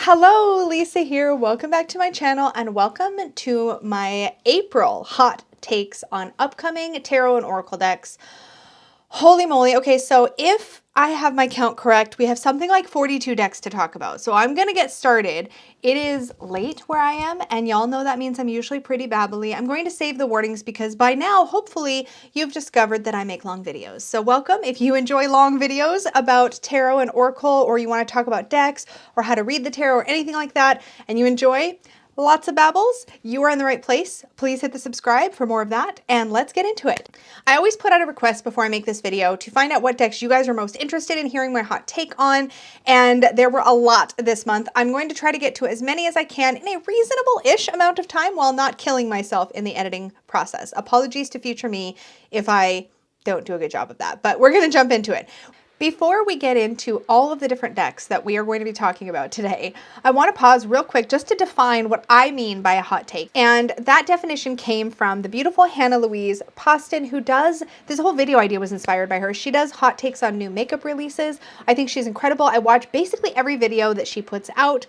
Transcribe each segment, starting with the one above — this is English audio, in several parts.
Hello, Lisa here. Welcome back to my channel and welcome to my April hot takes on upcoming tarot and oracle decks. Holy moly. Okay, so if I have my count correct, we have something like 42 decks to talk about. So I'm going to get started. It is late where I am, and y'all know that means I'm usually pretty babbly. I'm going to save the warnings because by now, hopefully, you've discovered that I make long videos. So welcome. If you enjoy long videos about tarot and oracle, or you want to talk about decks or how to read the tarot or anything like that, and you enjoy lots of babbles, you are in the right place. Please hit the subscribe for more of that, and let's get into it. I always put out a request before I make this video to find out what decks you guys are most interested in hearing my hot take on, and there were a lot this month. I'm going to try to get to as many as I can in a reasonable-ish amount of time while not killing myself in the editing process. Apologies to future me if I don't do a good job of that, but we're going to jump into it. Before we get into all of the different decks that we are going to be talking about today, I want to pause real quick just to define what I mean by a hot take. And that definition came from the beautiful Hannah Louise Poston, who does, this whole video idea was inspired by her. She does hot takes on new makeup releases. I think she's incredible. I watch basically every video that she puts out.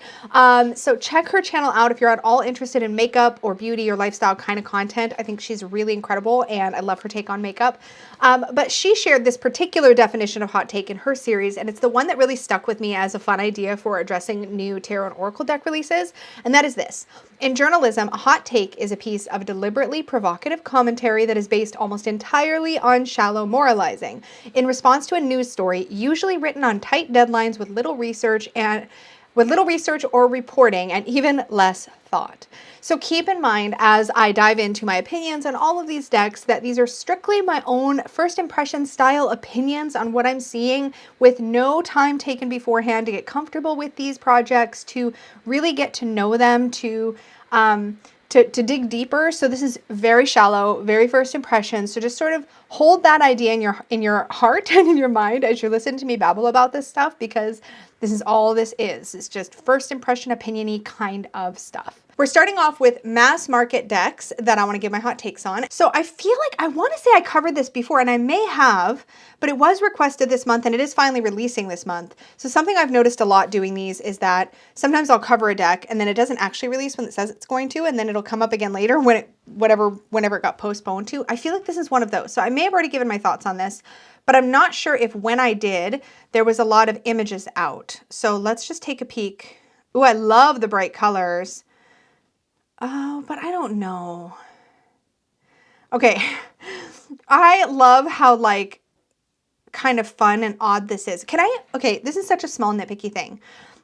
So check her channel out if you're at all interested in makeup or beauty or lifestyle kind of content. I think she's really incredible and I love her take on makeup. But she shared this particular definition of hot take in her series, and it's the one that really stuck with me as a fun idea for addressing new tarot and oracle deck releases, and that is this. In journalism, a hot take is a piece of deliberately provocative commentary that is based almost entirely on shallow moralizing in response to a news story, usually written on tight deadlines with little research or reporting and even less thought. So keep in mind as I dive into my opinions on all of these decks that these are strictly my own first impression style opinions on what I'm seeing, with no time taken beforehand to get comfortable with these projects, to really get to know them, to dig deeper. So this is very shallow, very first impressions. So just sort of hold that idea in your heart and in your mind as you listen to me babble about this stuff, because this is all this is. It's just first impression opinion-y kind of stuff. We're starting off with mass market decks that I want to give my hot takes on. So I feel like I want to say I covered this before, and I may have, but it was requested this month and it is finally releasing this month. So something I've noticed a lot doing these is that sometimes I'll cover a deck and then it doesn't actually release when it says it's going to, and then it'll come up again later when whenever it got postponed to. I feel like this is one of those. So I may have already given my thoughts on this, but I'm not sure if when I did, there was a lot of images out. So let's just take a peek. Ooh, I love the bright colors. Oh, but I don't know. Okay. I love how like kind of fun and odd this is. Okay, this is such a small nitpicky thing.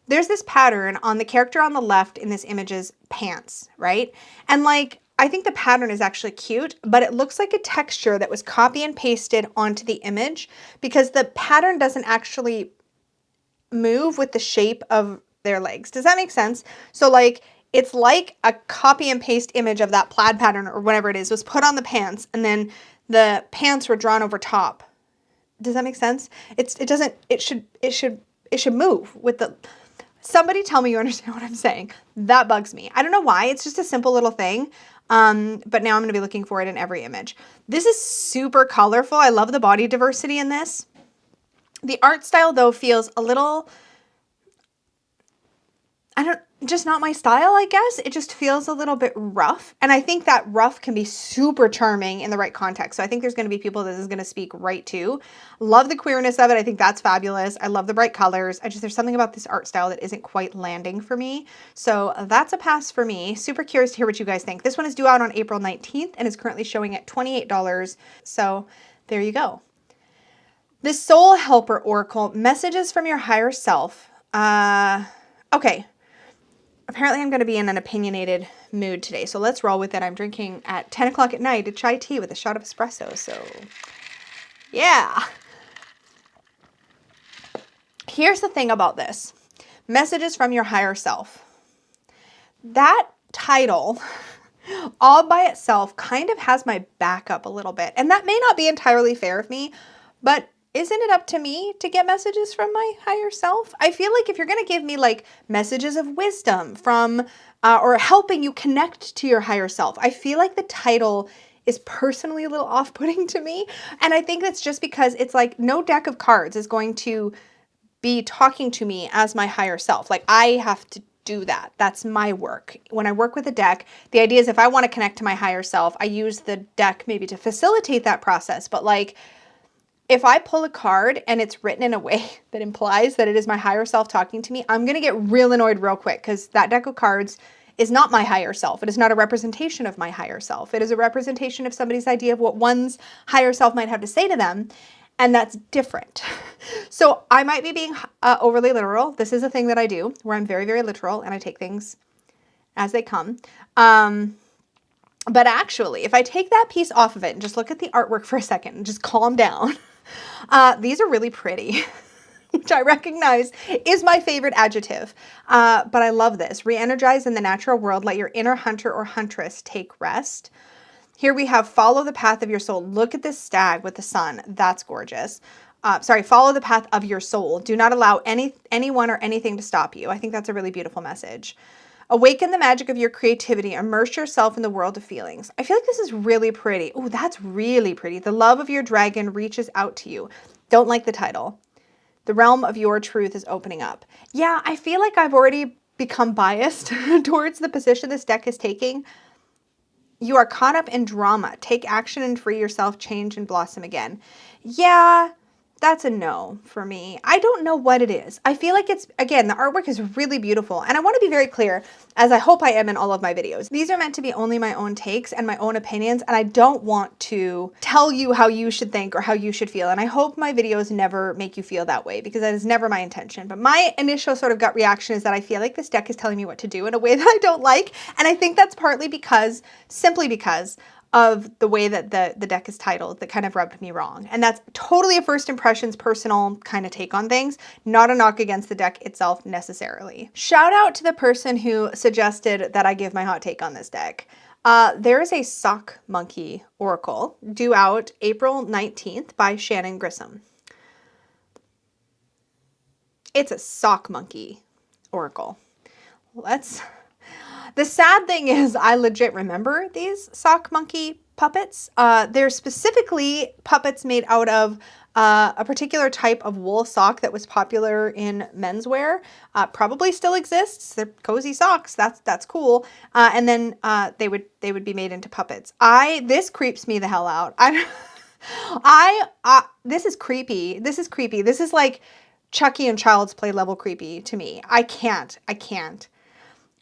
There's this pattern on the character on the left in this image's pants, right? And like, I think the pattern is actually cute, but it looks like a texture that was copy and pasted onto the image because the pattern doesn't actually move with the shape of their legs. Does that make sense? So like, it's like a copy and paste image of that plaid pattern or whatever it is was put on the pants, and then the pants were drawn over top. Does that make sense? It should move with the, somebody tell me you understand what I'm saying. That bugs me. I don't know why. It's just a simple little thing. But now I'm going to be looking for it in every image. This is super colorful. I love the body diversity in this. The art style though feels a little, just not my style, I guess. It just feels a little bit rough. And I think that rough can be super charming in the right context. So I think there's going to be people that this is going to speak right to. Love the queerness of it. I think that's fabulous. I love the bright colors. There's something about this art style that isn't quite landing for me. So that's a pass for me. Super curious to hear what you guys think. This one is due out on April 19th and is currently showing at $28. So there you go. The Soul Helper Oracle, messages from your higher self. Okay. Apparently I'm going to be in an opinionated mood today, so let's roll with it. I'm drinking at 10 o'clock at night a chai tea with a shot of espresso, so yeah. Here's the thing about this. Messages from your higher self. That title all by itself kind of has my back up a little bit, and that may not be entirely fair of me, but isn't it up to me to get messages from my higher self? I feel like if you're going to give me like messages of wisdom from, or helping you connect to your higher self, I feel like the title is personally a little off-putting to me. And I think that's just because it's like no deck of cards is going to be talking to me as my higher self. Like I have to do that. That's my work. When I work with a deck, the idea is if I want to connect to my higher self, I use the deck maybe to facilitate that process. But like, if I pull a card and it's written in a way that implies that it is my higher self talking to me, I'm going to get real annoyed real quick, because that deck of cards is not my higher self. It is not a representation of my higher self. It is a representation of somebody's idea of what one's higher self might have to say to them. And that's different. So I might be being overly literal. This is a thing that I do where I'm very, very literal and I take things as they come. But actually, if I take that piece off of it and just look at the artwork for a second and just calm down, these are really pretty, which I recognize is my favorite adjective. But I love this. Re-energize in the natural world. Let your inner hunter or huntress take rest. Here we have follow the path of your soul. Look at this stag with the sun. That's gorgeous. Follow the path of your soul. Do not allow anyone or anything to stop you. I think that's a really beautiful message. Awaken the magic of your creativity. Immerse yourself in the world of feelings. I feel like this is really pretty. Oh, that's really pretty. The love of your dragon reaches out to you. Don't like the title. The realm of your truth is opening up. Yeah, I feel like I've already become biased towards the position this deck is taking. You are caught up in drama. Take action and free yourself. Change and blossom again. Yeah, that's a no for me. I don't know what it is. I feel like it's, again, the artwork is really beautiful. And I want to be very clear, as I hope I am in all of my videos. These are meant to be only my own takes and my own opinions. And I don't want to tell you how you should think or how you should feel. And I hope my videos never make you feel that way, because that is never my intention. But my initial sort of gut reaction is that I feel like this deck is telling me what to do in a way that I don't like. And I think that's partly because, simply because, of the way that the deck is titled that kind of rubbed me wrong. And that's totally a first impressions personal kind of take on things, not a knock against the deck itself necessarily. Shout out to the person who suggested that I give my hot take on this deck. There is a Sock Monkey Oracle due out April 19th by Shannon Grissom. It's a Sock Monkey Oracle. The sad thing is I legit remember these Sock Monkey puppets. They're specifically puppets made out of a particular type of wool sock that was popular in menswear. Probably still exists. They're cozy socks. That's cool. And then they would be made into puppets. This creeps me the hell out. This is creepy. This is creepy. This is like Chucky and Child's Play level creepy to me. I can't.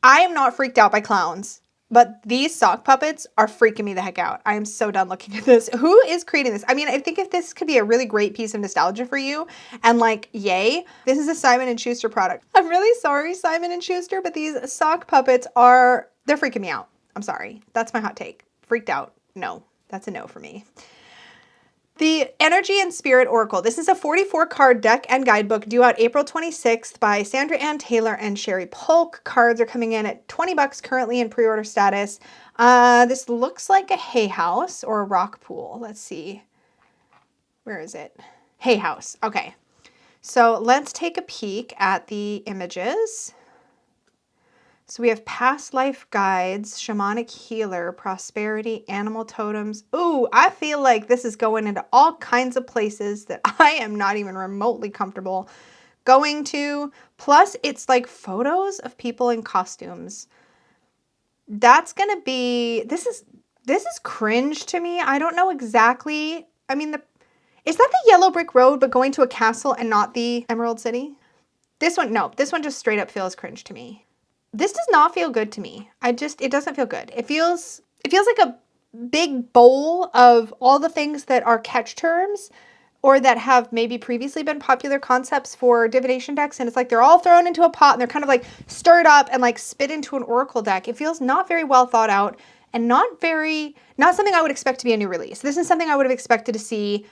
I am not freaked out by clowns, but these sock puppets are freaking me the heck out. I am so done looking at this. Who is creating this? I mean, I think if this could be a really great piece of nostalgia for you and like, yay, this is a Simon & Schuster product. I'm really sorry, Simon & Schuster, but these sock puppets they're freaking me out. I'm sorry. That's my hot take. Freaked out. No, that's a no for me. The Energy and Spirit Oracle. This is a 44 card deck and guidebook due out April 26th by Sandra Ann Taylor and Sherry Polk. Cards are coming in at $20 currently in pre-order status. This looks like a hay house or a rock pool. Let's see. Where is it? Hay house. Okay. So let's take a peek at the images. So we have past life guides, shamanic healer, prosperity, animal totems. Ooh, I feel like this is going into all kinds of places that I am not even remotely comfortable going to. Plus, it's like photos of people in costumes. That's gonna be, this is cringe to me. I don't know exactly. I mean, is that the yellow brick road, but going to a castle and not the Emerald City? This one just straight up feels cringe to me. This does not feel good to me. It doesn't feel good. It feels like a big bowl of all the things that are catch terms or that have maybe previously been popular concepts for divination decks. And it's like they're all thrown into a pot and they're kind of like stirred up and like spit into an oracle deck. It feels not very well thought out and not something I would expect to be a new release. This is something I would have expected to see,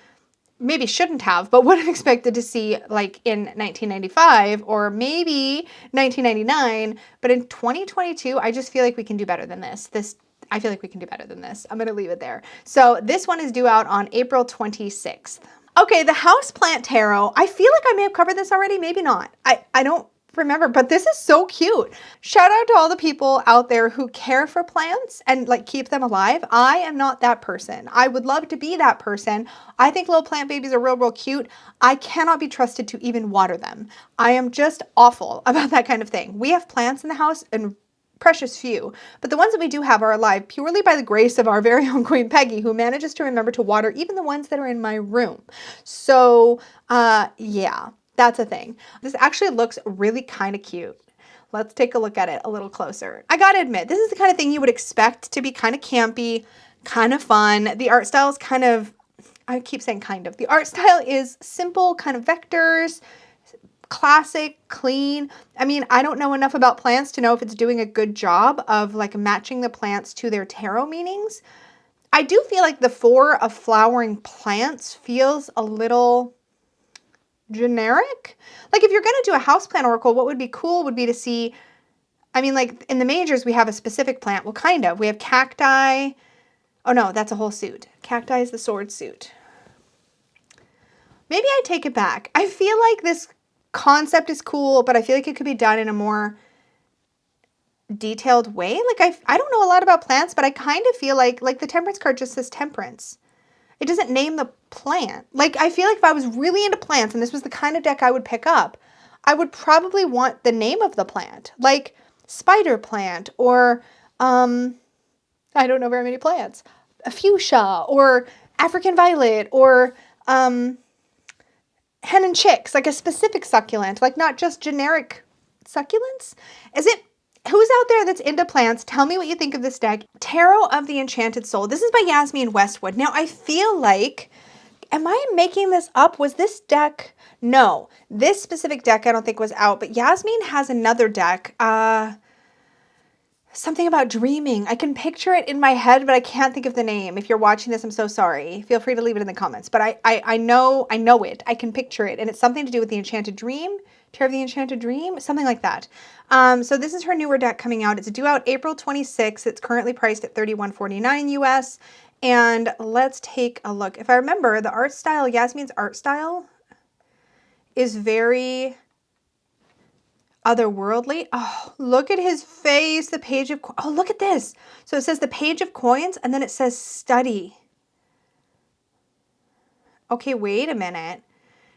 maybe shouldn't have, but would have expected to see like in 1995 or maybe 1999. But in 2022, I just feel like we can do better than this. I feel like we can do better than this. I'm going to leave it there. So this one is due out on April 26th. Okay, the Houseplant Tarot. I feel like I may have covered this already. Maybe not. I don't remember, but this is so cute. Shout out to all the people out there who care for plants and like keep them alive. I am not that person. I would love to be that person. I think little plant babies are real cute. I cannot be trusted to even water them. I am just awful about that kind of thing. We have plants in the house and precious few, but the ones that we do have are alive purely by the grace of our very own Queen Peggy, who manages to remember to water even the ones that are in my room. So yeah, that's a thing. This actually looks really kind of cute. Let's take a look at it a little closer. I gotta admit, this is the kind of thing you would expect to be kind of campy, kind of fun. The art style is kind of, I keep saying kind of, the art style is simple, kind of vectors, classic, clean. I mean, I don't know enough about plants to know if it's doing a good job of like matching the plants to their tarot meanings. I do feel like the 4 of flowering plants feels a little generic. Like if you're going to do a houseplant oracle, what would be cool would be to see, I mean, like in the majors, we have a specific plant. Well, kind of. We have cacti. Oh no, that's a whole suit. Cacti is the sword suit. Maybe I take it back. I feel like this concept is cool, but I feel like it could be done in a more detailed way. Like I don't know a lot about plants, but I kind of feel like the temperance card just says temperance. It doesn't name the plant. Like I feel like if I was really into plants and this was the kind of deck I would pick up, I would probably want the name of the plant, like spider plant or I don't know very many plants, a fuchsia or African violet or hen and chicks, like a specific succulent, like not just generic succulents. Who's out there that's into plants? Tell me what you think of this deck. Tarot of the Enchanted Soul. This is by Yasmin Westwood. Now, I feel like, am I making this up? Was this deck? No. This specific deck I don't think was out, but Yasmin has another deck. Something about dreaming. I can picture it in my head, but I can't think of the name. If you're watching this, I'm so sorry. Feel free to leave it in the comments. But I know it. I can picture it. And it's something to do with the Enchanted Dream. Tarot of the Enchanted Dream. Something like that. So this is her newer deck coming out. It's due out April 26th. It's currently priced at $31.49 US. And let's take a look. If I remember, the art style, Yasmin's art style is very otherworldly. Oh, look at his face. The page of, oh, look at this. So it says the page of coins and then it says study. Okay, wait a minute.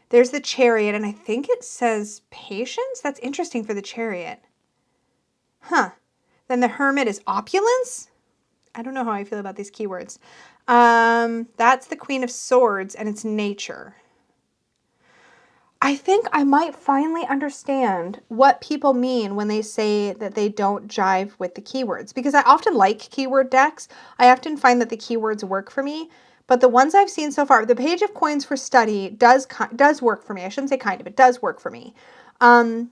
There's the chariot and I think it says patience. That's interesting for the chariot. Huh. Then the hermit is opulence. I don't know how I feel about these keywords. That's the Queen of Swords and it's nature. I think I might finally understand what people mean when they say that they don't jive with the keywords, because I often like keyword decks. I often find that the keywords work for me, but the ones I've seen so far, the page of coins for study does work for me. I shouldn't say kind of, it does work for me. The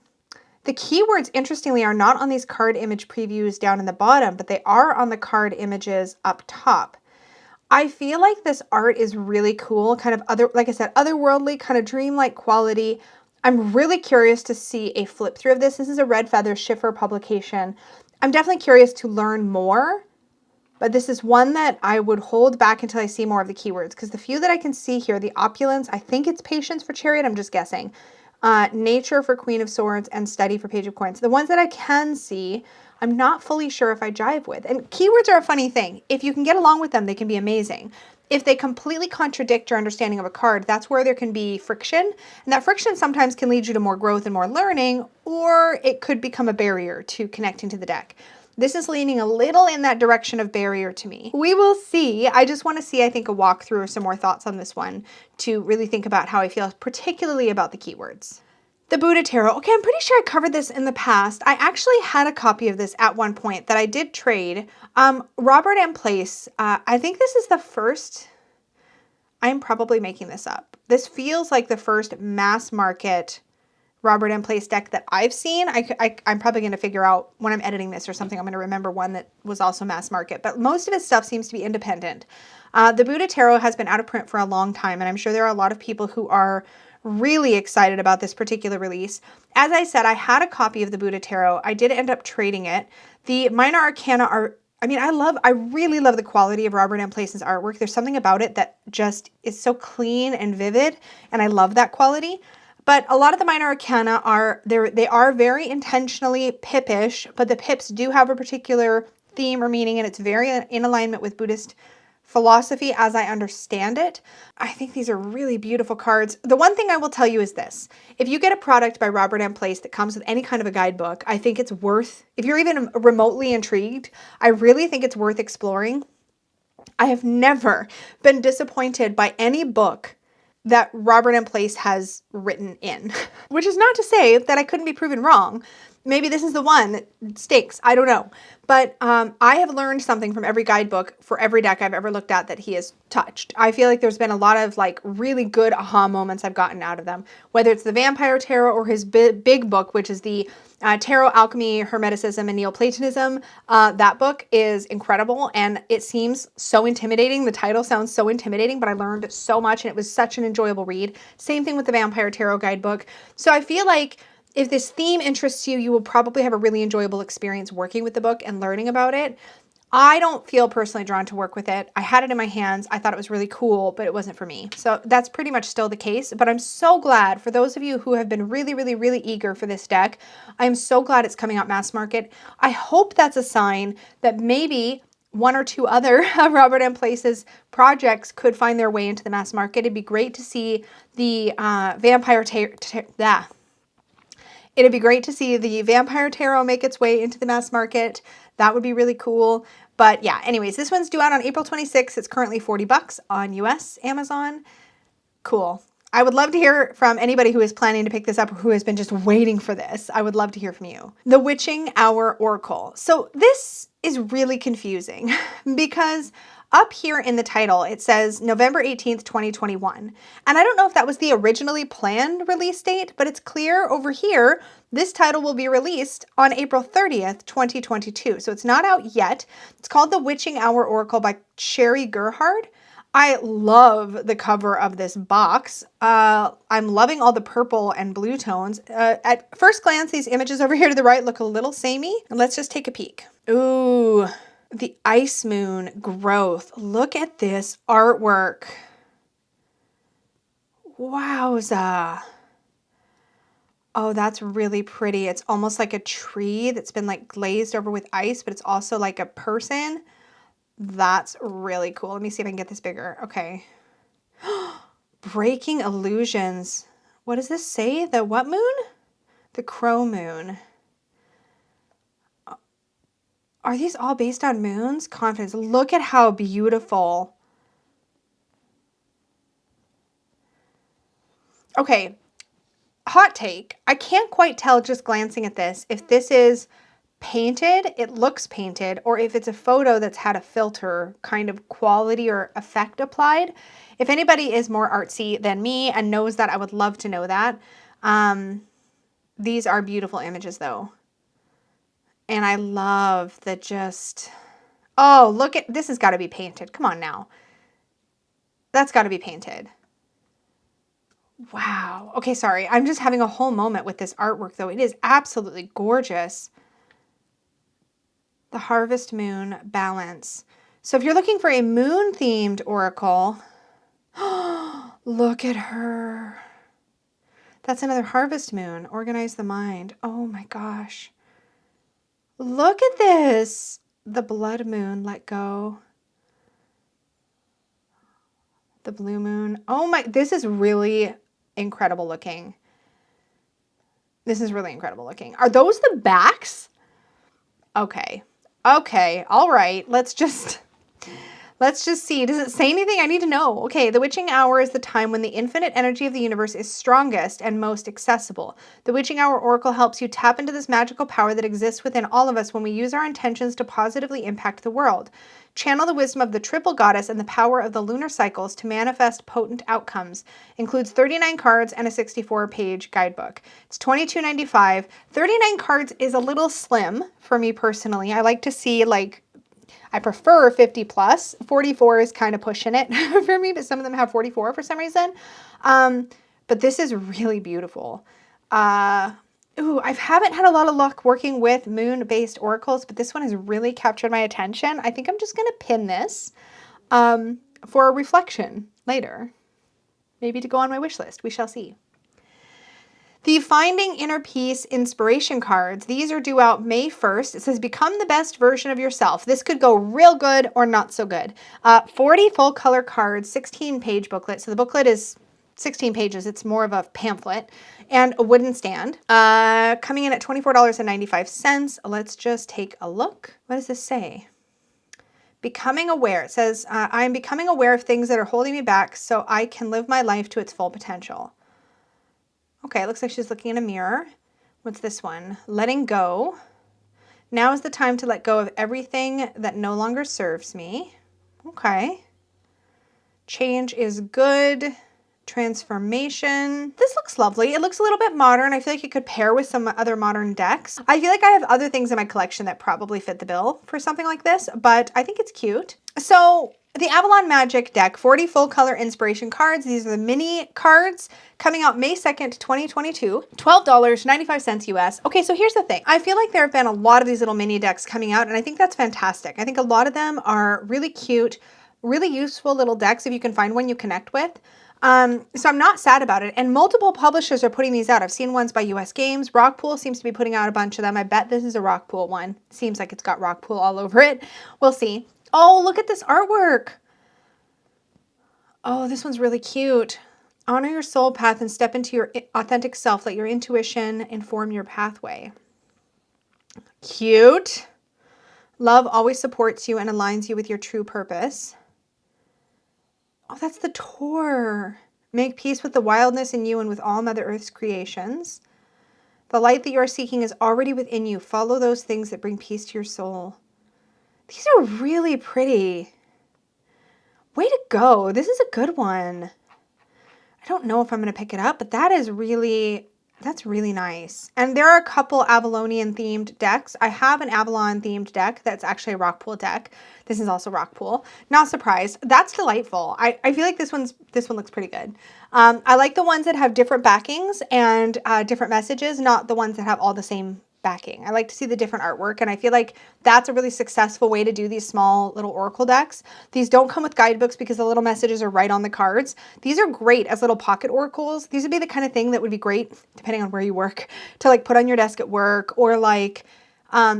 keywords, interestingly, are not on these card image previews down in the bottom, but they are on the card images up top. I feel like this art is really cool, kind of like I said, otherworldly, kind of dreamlike quality. I'm really curious to see a flip through of this. This is a Red Feather Schiffer publication. I'm definitely curious to learn more, but this is one that I would hold back until I see more of the keywords, because the few that I can see here, the opulence, I think it's patience for chariot, I'm just guessing. Nature for Queen of Swords and study for Page of Coins. The ones that I can see, I'm not fully sure if I jive with. And keywords are a funny thing. If you can get along with them, they can be amazing. If they completely contradict your understanding of a card, that's where there can be friction. And that friction sometimes can lead you to more growth and more learning, or it could become a barrier to connecting to the deck. This is leaning a little in that direction of barrier to me. We will see. I just want to see, I think, a walkthrough or some more thoughts on this one to really think about how I feel, particularly about the keywords. The Buddha Tarot. Okay, I'm pretty sure I covered this in the past. I actually had a copy of this at one point that I did trade. Robert M. Place, I think this is the first, I'm probably making this up. This feels like the first mass market Robert M. Place deck that I've seen. I'm probably going to figure out when I'm editing this or something, I'm going to remember one that was also mass market. But most of his stuff seems to be independent. The Buddha Tarot has been out of print for a long time, and I'm sure there are a lot of people who are really excited about this particular release. As I said, I had a copy of the Buddha Tarot. I did end up trading it. The minor arcana are, I really love the quality of Robert M. Place's artwork. There's something about it that just is so clean and vivid, and I love that quality. But a lot of the minor arcana they are very intentionally Pipish, but the pips do have a particular theme or meaning, and it's very in alignment with Buddhist philosophy as I understand it. I think these are really beautiful cards. The one thing I will tell you is this. If you get a product by Robert M. Place that comes with any kind of a guidebook, I think it's worth, if you're even remotely intrigued, I really think it's worth exploring. I have never been disappointed by any book that Robert M. Place has written in, which is not to say that I couldn't be proven wrong. Maybe this is the one that stakes. I don't know. But I have learned something from every guidebook for every deck I've ever looked at that he has touched. I feel like there's been a lot of like really good aha moments I've gotten out of them, whether it's the Vampire Tarot or his big book, which is the Tarot, Alchemy, Hermeticism, and Neoplatonism. That book is incredible, and it seems so intimidating. The title sounds so intimidating, but I learned so much, and it was such an enjoyable read. Same thing with the Vampire Tarot guidebook. So I feel like if this theme interests you, you will probably have a really enjoyable experience working with the book and learning about it. I don't feel personally drawn to work with it. I had it in my hands. I thought it was really cool, but it wasn't for me. So that's pretty much still the case. But I'm so glad for those of you who have been really, really, really eager for this deck. I'm so glad it's coming out mass market. I hope that's a sign that maybe one or two other Robert M. Place's projects could find their way into the mass market. It'd be great to see the It'd be great to see the Vampire Tarot make its way into the mass market. That would be really cool. But yeah, anyways, this one's due out on April 26th. It's currently $40 on US Amazon. Cool. I would love to hear from anybody who is planning to pick this up or who has been just waiting for this. I would love to hear from you. The Witching Hour Oracle. So this is really confusing because up here in the title, it says November 18th, 2021. And I don't know if that was the originally planned release date, but it's clear over here, this title will be released on April 30th, 2022. So it's not out yet. It's called The Witching Hour Oracle by Sherry Gerhard. I love the cover of this box. I'm loving all the purple and blue tones. At first glance, these images over here to the right look a little samey. And let's just take a peek. Ooh. The Ice Moon Growth. Look at this artwork. Wowza. Oh, that's really pretty. It's almost like a tree that's been like glazed over with ice, but it's also like a person. That's really cool. Let me see if I can get this bigger. Okay. Breaking Illusions. What does this say? The what moon? The Crow Moon. Are these all based on moons? Confidence. Look at how beautiful. Okay, hot take. I can't quite tell just glancing at this if this is painted, it looks painted, or if it's a photo that's had a filter kind of quality or effect applied. If anybody is more artsy than me and knows that, I would love to know that. These are beautiful images though. And I love the just, oh, look at, this has got to be painted. Come on now. That's got to be painted. Wow. Okay, sorry. I'm just having a whole moment with this artwork though. It is absolutely gorgeous. The Harvest Moon Balance. So if you're looking for a moon-themed oracle, look at her. That's another Harvest Moon. Organize the Mind. Oh my gosh. Look at this. The Blood Moon, Let Go. The Blue Moon. Oh my, this is really incredible looking. This is really incredible looking. Are those the backs? Okay. Okay. All right. Let's just see. Does it say anything I need to know? Okay, the witching hour is the time when the infinite energy of the universe is strongest and most accessible. The witching hour oracle helps you tap into this magical power that exists within all of us when we use our intentions to positively impact the world. Channel the wisdom of the triple goddess and the power of the lunar cycles to manifest potent outcomes. Includes 39 cards and a 64-page guidebook. It's $22.95. 39 cards is a little slim for me personally. I like to see I prefer 50 plus. 44 is kind of pushing it for me, but some of them have 44 for some reason. But this is really beautiful. I haven't had a lot of luck working with moon-based oracles, but this one has really captured my attention. I think I'm just going to pin this for a reflection later. Maybe to go on my wish list. We shall see. The Finding Inner Peace inspiration cards. These are due out May 1st. It says, become the best version of yourself. This could go real good or not so good. 40 full color cards, 16 page booklet. So the booklet is 16 pages. It's more of a pamphlet, and a wooden stand. Coming in at $24.95. Let's just take a look. What does this say? Becoming aware. It says, I am becoming aware of things that are holding me back so I can live my life to its full potential. Okay, it looks like she's looking in a mirror. What's this one? Letting go. Now is the time to let go of everything that no longer serves me. Okay. Change is good. Transformation. This looks lovely. It looks a little bit modern. I feel like it could pair with some other modern decks. I feel like I have other things in my collection that probably fit the bill for something like this, but I think it's cute. So the Avalon Magic deck, 40 full color inspiration cards. These are the mini cards coming out May 2nd, 2022, $12.95 US. Okay, so here's the thing. I feel like there have been a lot of these little mini decks coming out, and I think that's fantastic. I think a lot of them are really cute, really useful little decks if you can find one you connect with. So I'm not sad about it. And multiple publishers are putting these out. I've seen ones by US Games. Rockpool seems to be putting out a bunch of them. I bet this is a Rockpool one. Seems like it's got Rockpool all over it. We'll see. Oh, look at this artwork. Oh, this one's really cute. Honor your soul path and step into your authentic self. Let your intuition inform your pathway. Cute. Love always supports you and aligns you with your true purpose. Oh, that's the tour. Make peace with the wildness in you and with all Mother Earth's creations. The light that you are seeking is already within you. Follow those things that bring peace to your soul. These are really pretty. Way to go. This is a good one. I don't know if I'm going to pick it up, but that's really nice. And there are a couple Avalonian themed decks. I have an Avalon themed deck that's actually a Rockpool deck. This is also Rockpool. Not surprised. That's delightful. I feel like this one looks pretty good. I like the ones that have different backings and different messages, not the ones that have all the same backing. I like to see the different artwork, and I feel like that's a really successful way to do these small little oracle decks. These don't come with guidebooks because the little messages are right on the cards. These are great as little pocket oracles. These would be the kind of thing that would be great, depending on where you work, to like put on your desk at work, or like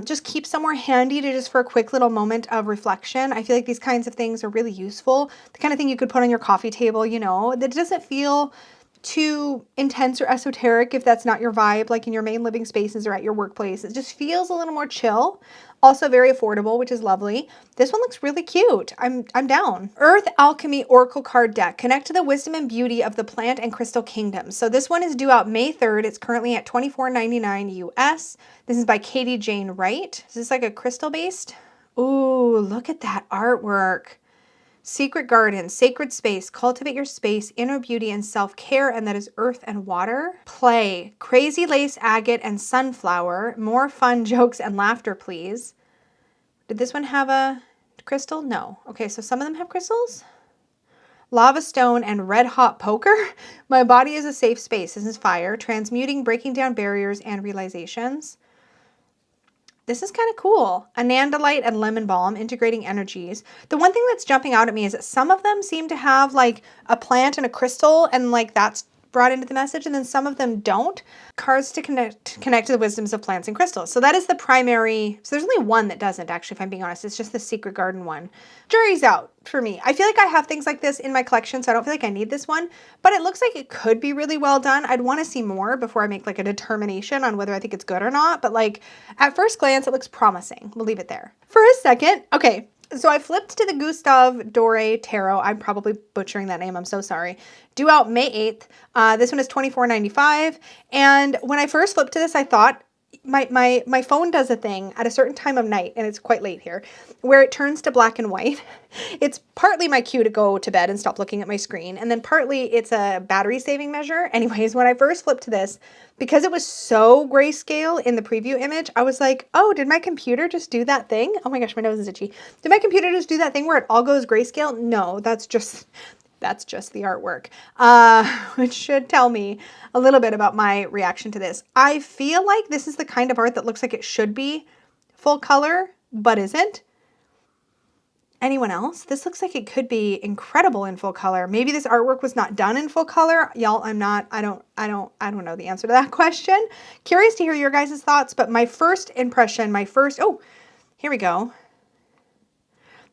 just keep somewhere handy to just for a quick little moment of reflection. I feel like these kinds of things are really useful. The kind of thing you could put on your coffee table, you know, that doesn't feel too intense or esoteric if that's not your vibe, like in your main living spaces or at your workplace. It just feels a little more chill. Also very affordable, which is lovely. This one looks really cute. I'm down. Earth Alchemy Oracle Card Deck. Connect to the wisdom and beauty of the plant and crystal kingdom. So this one is due out May 3rd. It's currently at $24.99 US. This is by Katie Jane Wright. Is this like a crystal based? Ooh, look at that artwork. Secret garden, sacred space, cultivate your space, inner beauty and self-care, and that is earth and water. Play, crazy lace agate and sunflower, more fun jokes and laughter, please. Did this one have a crystal? No. Okay, so some of them have crystals. Lava stone and red hot poker. My body is a safe space. This is fire, transmuting, breaking down barriers and realizations. This is kind of cool. Anandalite and lemon balm, integrating energies. The one thing that's jumping out at me is that some of them seem to have like a plant and a crystal, and like that's brought into the message, and then some of them don't. Cards to connect to the wisdoms of plants and crystals. So that is the primary. So there's only one that doesn't, actually, if I'm being honest. It's just the Secret Garden one. Jury's out for me. I feel like I have things like this in my collection, so I don't feel like I need this one, but it looks like it could be really well done. I'd want to see more before I make like a determination on whether I think it's good or not, but like at first glance, it looks promising. We'll leave it there. For a second, okay. So I flipped to the Gustave Doré Tarot. I'm probably butchering that name. I'm so sorry. Due out May 8th. This one is $24.95. And when I first flipped to this, I thought my phone does a thing at a certain time of night, and it's quite late here, where it turns to black and white. It's partly my cue to go to bed and stop looking at my screen, and then partly it's a battery saving measure. Anyways, when I first flipped to this, because it was so grayscale in the preview image, I was like, oh, did my computer just do that thing? Oh my gosh, my nose is itchy. Did my computer just do that thing where it all goes grayscale? No, that's just the artwork, which should tell me a little bit about my reaction to this. I feel like this is the kind of art that looks like it should be full color, but isn't. Anyone else? This looks like it could be incredible in full color. Maybe this artwork was not done in full color. Y'all, I don't know the answer to that question. Curious to hear your guys' thoughts, but my first impression, oh, here we go.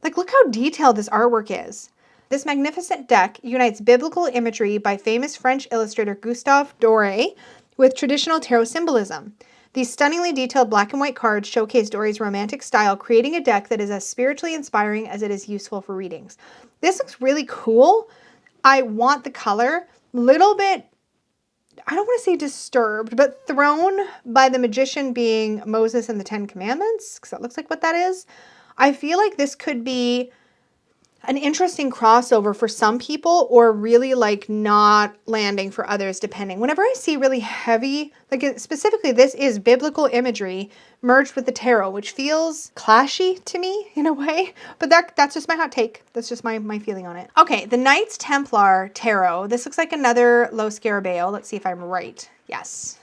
Like, look how detailed this artwork is. This magnificent deck unites biblical imagery by famous French illustrator Gustave Doré with traditional tarot symbolism. These stunningly detailed black and white cards showcase Dory's romantic style, creating a deck that is as spiritually inspiring as it is useful for readings. This looks really cool. I want the color. Little bit, I don't want to say disturbed, but thrown by the magician being Moses and the Ten Commandments, because that looks like what that is. I feel like this could be an interesting crossover for some people, or really like not landing for others, depending. Whenever I see really heavy, like specifically this is biblical imagery merged with the tarot, which feels clashy to me in a way, but that's just my hot take. That's just my feeling on it. Okay, the Knights Templar Tarot. This looks like another Lo Scarabeo. Let's see if I'm right. Yes.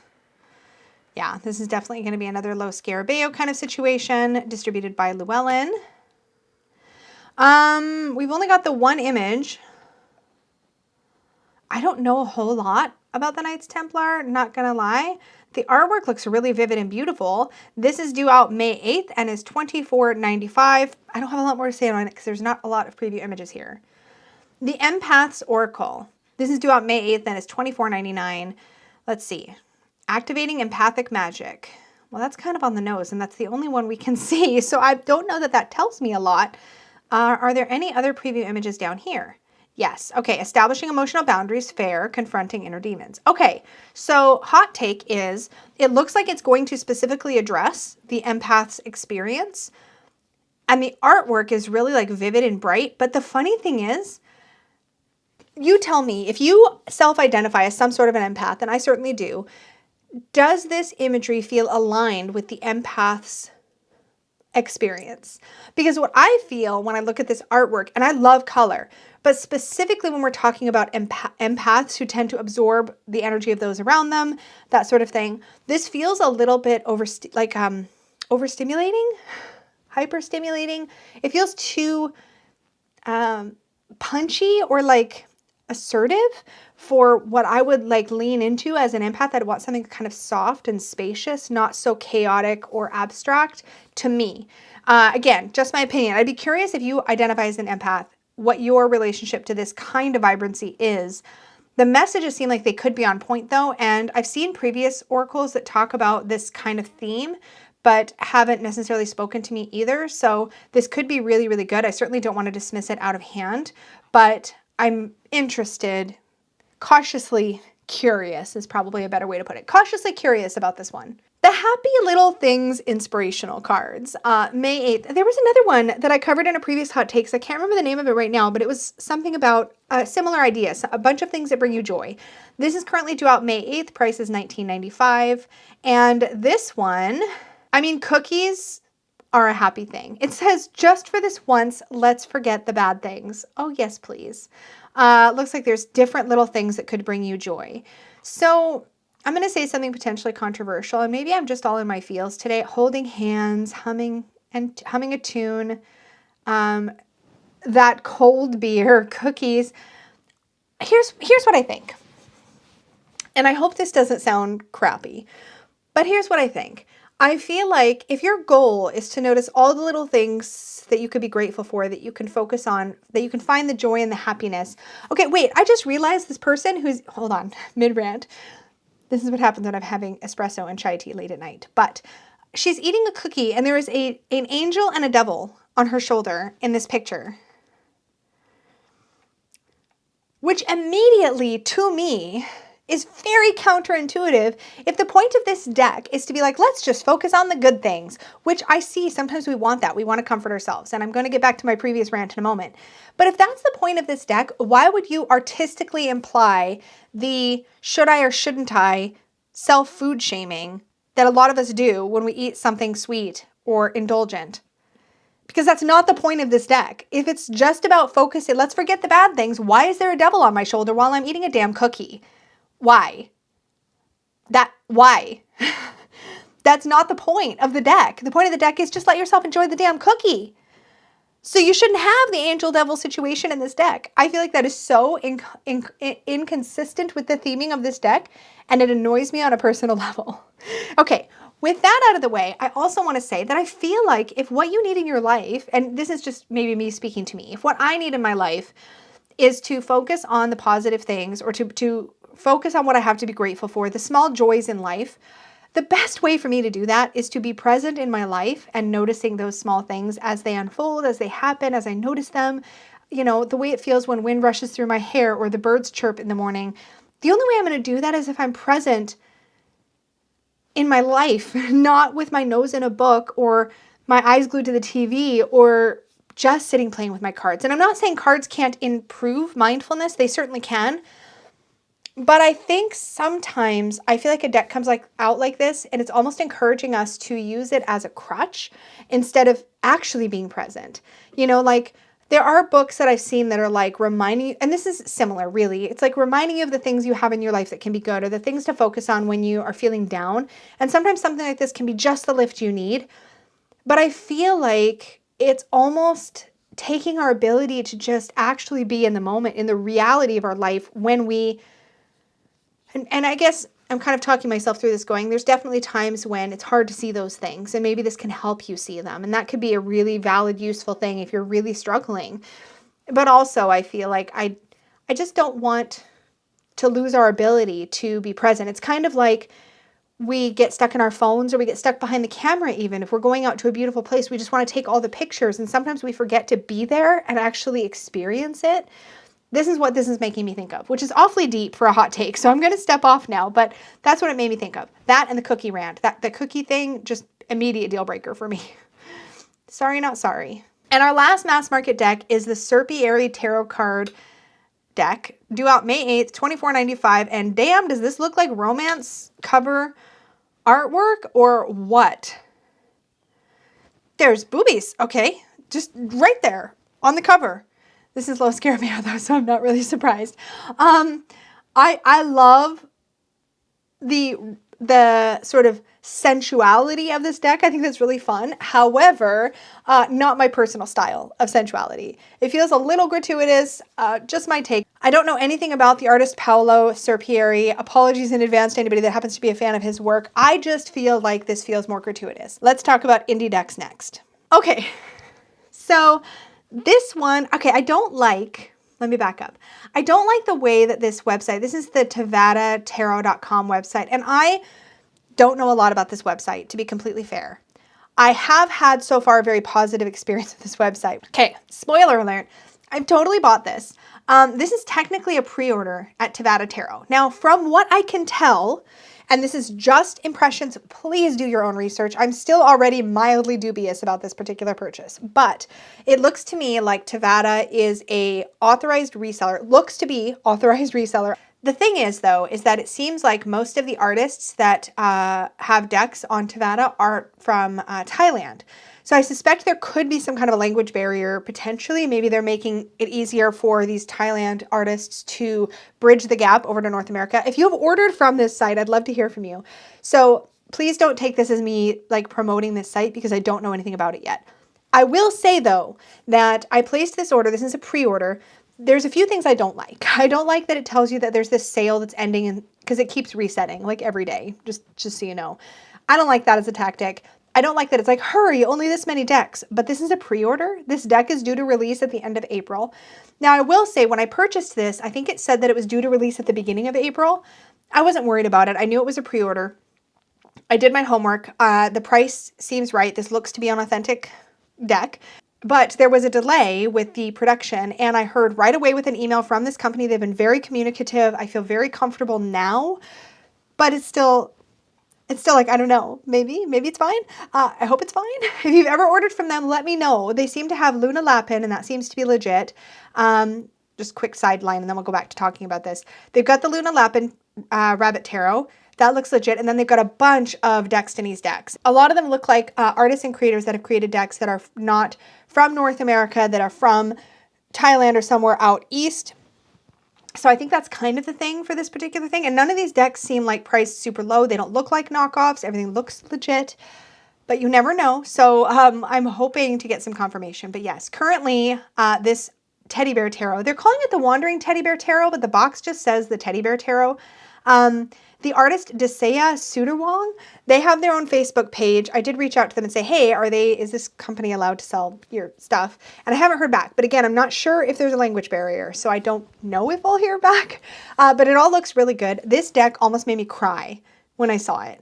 Yeah, this is definitely going to be another Lo Scarabeo kind of situation, distributed by Llewellyn. We've only got the one image. I don't know a whole lot about the Knights Templar, not gonna lie. The artwork looks really vivid and beautiful. This is due out May 8th and is $24.95. I don't have a lot more to say on it because there's not a lot of preview images here. The Empath's Oracle. This is due out May 8th and is $24.99. Let's see. Activating empathic magic. Well, that's kind of on the nose, and that's the only one we can see, so I don't know that that tells me a lot. Are there any other preview images down here? Yes. Okay. Establishing emotional boundaries, fair, confronting inner demons. Okay. So hot take is it looks like it's going to specifically address the empath's experience. And the artwork is really like vivid and bright. But the funny thing is, you tell me, if you self-identify as some sort of an empath, and I certainly do, does this imagery feel aligned with the empath's experience? Because what I feel when I look at this artwork, and I love color, but specifically when we're talking about empaths who tend to absorb the energy of those around them, that sort of thing, this feels a little bit overstimulating, hyperstimulating. It feels too punchy or like assertive for what I would like lean into as an empath. I'd want something kind of soft and spacious, not so chaotic or abstract to me. Again, just my opinion. I'd be curious if you identify as an empath, what your relationship to this kind of vibrancy is. The messages seem like they could be on point though, and I've seen previous oracles that talk about this kind of theme, but haven't necessarily spoken to me either. So this could be really, really good. I certainly don't want to dismiss it out of hand, but I'm interested, cautiously curious is probably a better way to put it. Cautiously curious about this one. The Happy Little Things inspirational cards, May 8th. There was another one that I covered in a previous hot takes. I can't remember the name of it right now, but it was something about similar ideas, a bunch of things that bring you joy. This is currently due out May 8th. Price is $19.95. And this one, I mean, cookies are a happy thing. It says, just for this once, let's forget the bad things. Oh, yes, please. Looks like there's different little things that could bring you joy. So I'm going to say something potentially controversial, and maybe I'm just all in my feels today. Holding hands, humming a tune, that cold beer, cookies. Here's what I think. And I hope this doesn't sound crappy, but here's what I think. I feel like if your goal is to notice all the little things that you could be grateful for, that you can focus on, that you can find the joy and the happiness. Okay, wait, I just realized this person who's, hold on, mid-rant. This is what happens when I'm having espresso and chai tea late at night. But she's eating a cookie and there is an angel and a devil on her shoulder in this picture. Which immediately, to me, is very counterintuitive if the point of this deck is to be like, let's just focus on the good things, which I see sometimes we want that. We want to comfort ourselves. And I'm going to get back to my previous rant in a moment. But if that's the point of this deck, why would you artistically imply the should I or shouldn't I self-food shaming that a lot of us do when we eat something sweet or indulgent? Because that's not the point of this deck. If it's just about focusing, let's forget the bad things. Why is there a devil on my shoulder while I'm eating a damn cookie? Why? Why? That's not the point of the deck. The point of the deck is just let yourself enjoy the damn cookie. So you shouldn't have the angel devil situation in this deck. I feel like that is so inconsistent with the theming of this deck, and it annoys me on a personal level. Okay, with that out of the way, I also want to say that I feel like if what you need in your life, and this is just maybe me speaking to me, if what I need in my life is to focus on the positive things, or to focus on what I have to be grateful for, the small joys in life, the best way for me to do that is to be present in my life and noticing those small things as they unfold, as they happen, as I notice them. You know, the way it feels when wind rushes through my hair or the birds chirp in the morning. The only way I'm going to do that is if I'm present in my life, not with my nose in a book or my eyes glued to the TV or just sitting playing with my cards. And I'm not saying cards can't improve mindfulness. They certainly can. But I think sometimes I feel like a deck comes out like this, and it's almost encouraging us to use it as a crutch instead of actually being present. You know, like there are books that I've seen that are like reminding you, and this is similar really. It's like reminding you of the things you have in your life that can be good, or the things to focus on when you are feeling down. And sometimes something like this can be just the lift you need. But I feel like it's almost taking our ability to just actually be in the moment, in the reality of our life when we... And I guess I'm kind of talking myself through this going, there's definitely times when it's hard to see those things, and maybe this can help you see them. And that could be a really valid, useful thing if you're really struggling. But also I feel like I just don't want to lose our ability to be present. It's kind of like we get stuck in our phones, or we get stuck behind the camera even. If we're going out to a beautiful place, we just want to take all the pictures, and sometimes we forget to be there and actually experience it. This is what this is making me think of, which is awfully deep for a hot take. So I'm going to step off now, but that's what it made me think of. That and the cookie rant. The cookie thing, just immediate deal breaker for me. Sorry, not sorry. And our last mass market deck is the Serpieri Tarot card deck, due out May 8th, $24.95. And damn, does this look like romance cover artwork or what? There's boobies. Okay, just right there on the cover. This is low Scarabeo though, so I'm not really surprised. I love the sort of sensuality of this deck. I think that's really fun. However, not my personal style of sensuality. It feels a little gratuitous, just my take. I don't know anything about the artist Paolo Serpieri. Apologies in advance to anybody that happens to be a fan of his work. I just feel like this feels more gratuitous. Let's talk about indie decks next. Okay, so this one, okay, let me back up. I don't like the way that this website, this is the TevadaTarot.com website, and I don't know a lot about this website, to be completely fair. I have had so far a very positive experience with this website. Okay, spoiler alert, I've totally bought this. This is technically a pre-order at Tevada Tarot. Now, from what I can tell, and this is just impressions, please do your own research. I'm still already mildly dubious about this particular purchase, but it looks to me like Tevada is a authorized reseller, looks to be authorized reseller. The thing is though, is that it seems like most of the artists that have decks on Tevada are from Thailand. So I suspect there could be some kind of a language barrier potentially. Maybe they're making it easier for these Thailand artists to bridge the gap over to North America. If you have ordered from this site, I'd love to hear from you. So please don't take this as me like promoting this site because I don't know anything about it yet. I will say though that I placed this order. This is a pre-order. There's a few things I don't like. I don't like that it tells you that there's this sale that's ending because it keeps resetting like every day, just so you know. I don't like that as a tactic. I don't like that it's like, hurry, only this many decks, but this is a pre-order. This deck is due to release at the end of April. Now, I will say when I purchased this, I think it said that it was due to release at the beginning of April. I wasn't worried about it. I knew it was a pre-order. I did my homework. The price seems right. This looks to be an authentic deck, but there was a delay with the production, and I heard right away with an email from this company. They've been very communicative. I feel very comfortable now, but it's still like, I don't know, maybe it's fine. I hope it's fine. If you've ever ordered from them, let me know. They seem to have Luna Lapin, and that seems to be legit. Just quick sideline, and then we'll go back to talking about this. They've got the Luna Lapin Rabbit Tarot. That looks legit. And then they've got a bunch of Destinies decks. A lot of them look like artists and creators that have created decks that are not from North America, that are from Thailand or somewhere out east. So I think that's kind of the thing for this particular thing. And none of these decks seem like priced super low. They don't look like knockoffs. Everything looks legit. but you never know. So I'm hoping to get some confirmation. But yes, currently this teddy bear tarot, they're calling it the Wandering Teddy Bear Tarot, but the box just says the Teddy Bear Tarot. The artist Desaya Sudarwong, they have their own Facebook page. I did reach out to them and say, hey, is this company allowed to sell your stuff? And I haven't heard back. But again, I'm not sure if there's a language barrier, so I don't know if I'll hear back. But it all looks really good. This deck almost made me cry when I saw it.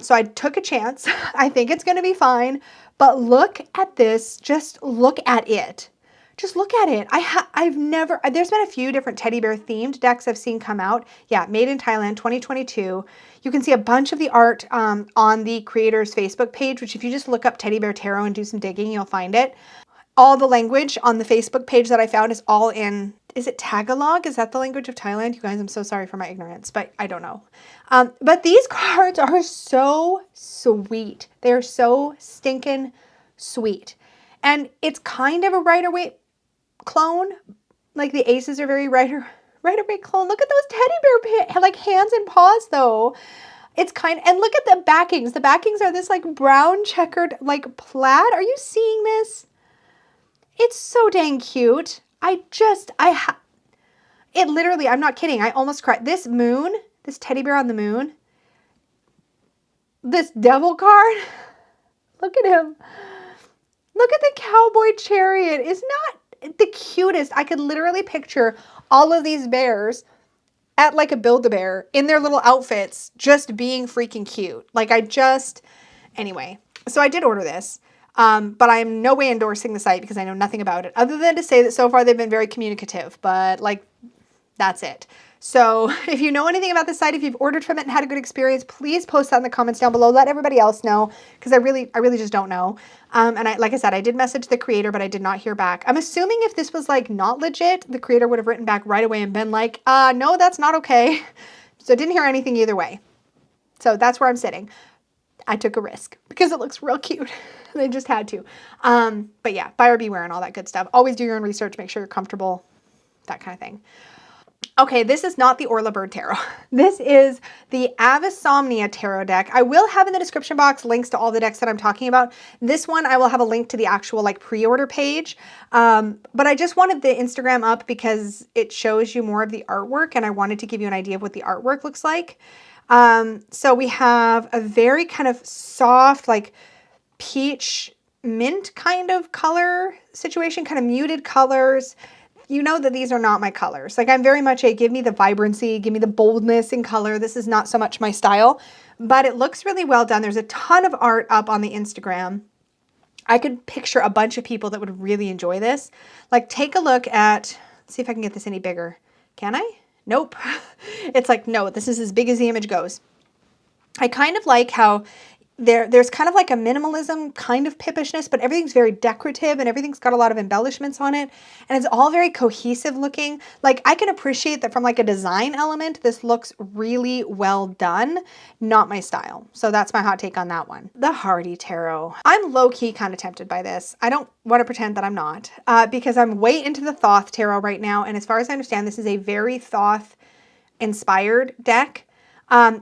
So I took a chance. I think it's going to be fine. But look at this. Just look at it. Just look at it. There's been a few different teddy bear themed decks I've seen come out. Yeah, made in Thailand, 2022. You can see a bunch of the art on the creator's Facebook page, which if you just look up Teddy Bear Tarot and do some digging, you'll find it. All the language on the Facebook page that I found is all in, is it Tagalog? Is that the language of Thailand? You guys, I'm so sorry for my ignorance, but I don't know. But these cards are so sweet. They're so stinking sweet. And it's kind of a Rider-Waite clone. Like the aces are very Rider-Waite clone. Look at those teddy bear like hands and paws though. It's and look at the backings. The backings are this like brown checkered like plaid. Are you seeing this? It's so dang cute. It literally, I'm not kidding. I almost cried. This moon, this teddy bear on the moon, this devil card, look at him. Look at the cowboy chariot. It's not the cutest. I could literally picture all of these bears at like a Build-A-Bear in their little outfits just being freaking cute. Anyway, so I did order this, but I'm no way endorsing the site because I know nothing about it other than to say that so far they've been very communicative, but like that's it. So if you know anything about the site, if you've ordered from it and had a good experience, please post that in the comments down below. Let everybody else know because I really just don't know. And like I said, I did message the creator, but I did not hear back. I'm assuming if this was like not legit, the creator would have written back right away and been like, no, that's not okay. So I didn't hear anything either way. So that's where I'm sitting. I took a risk because it looks real cute. They just had to. But yeah, buyer beware and all that good stuff. Always do your own research, make sure you're comfortable, that kind of thing. Okay, this is not the Orla Bird Tarot. This is the Avisomnia Tarot deck. I will have in the description box links to all the decks that I'm talking about. This one, I will have a link to the actual like pre-order page. But I just wanted the Instagram up because it shows you more of the artwork and I wanted to give you an idea of what the artwork looks like. So we have a very kind of soft, like peach mint kind of color situation, kind of muted colors. You know that these are not my colors. Like I'm very much give me the vibrancy, give me the boldness in color. This is not so much my style, but it looks really well done. There's a ton of art up on the Instagram. I could picture a bunch of people that would really enjoy this. Like take a look at, let's see if I can get this any bigger. Can I? Nope. It's like, no, this is as big as the image goes. I kind of like how there's kind of like a minimalism kind of pippishness, but everything's very decorative and everything's got a lot of embellishments on it. And it's all very cohesive looking. Like I can appreciate that from like a design element, this looks really well done. Not my style. So that's my hot take on that one. The Hardy Tarot. I'm low-key kind of tempted by this. I don't want to pretend that I'm not because I'm way into the Thoth Tarot right now. And as far as I understand, this is a very Thoth inspired deck.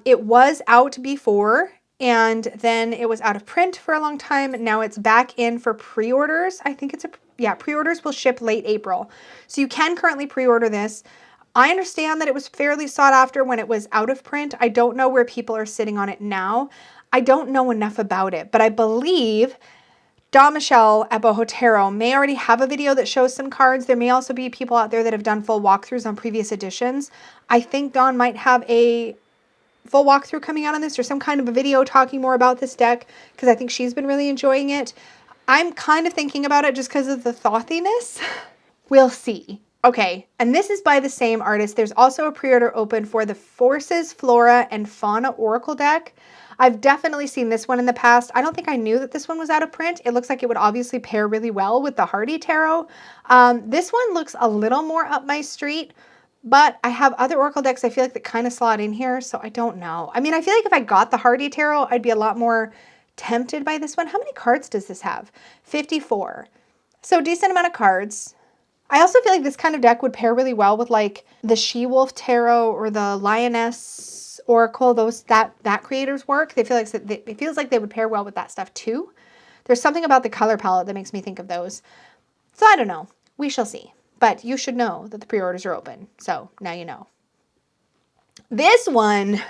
It was out before and then it was out of print for a long time. Now it's back in for pre-orders. I think pre-orders will ship late April. So you can currently pre-order this. I understand that it was fairly sought after when it was out of print. I don't know where people are sitting on it now. I don't know enough about it, but I believe Dawn Michelle at Boho Tarot may already have a video that shows some cards. There may also be people out there that have done full walkthroughs on previous editions. I think Dawn might have a full walkthrough coming out on this or some kind of a video talking more about this deck because I think she's been really enjoying it. I'm kind of thinking about it just because of the thothiness. We'll see. Okay, and this is by the same artist. There's also a pre-order open for the Forces, Flora, and Fauna Oracle deck. I've definitely seen this one in the past. I don't think I knew that this one was out of print. It looks like it would obviously pair really well with the Hardy Tarot. This one looks a little more up my street. But I have other Oracle decks I feel like that kind of slot in here, so I don't know. I mean, I feel like if I got the Hardy Tarot, I'd be a lot more tempted by this one. How many cards does this have? 54. So decent amount of cards. I also feel like this kind of deck would pair really well with like the She-Wolf Tarot or the Lioness Oracle, that creator's work. They feel like it feels like they would pair well with that stuff too. There's something about the color palette that makes me think of those. So I don't know. We shall see. But you should know that the pre-orders are open. So now you know. This one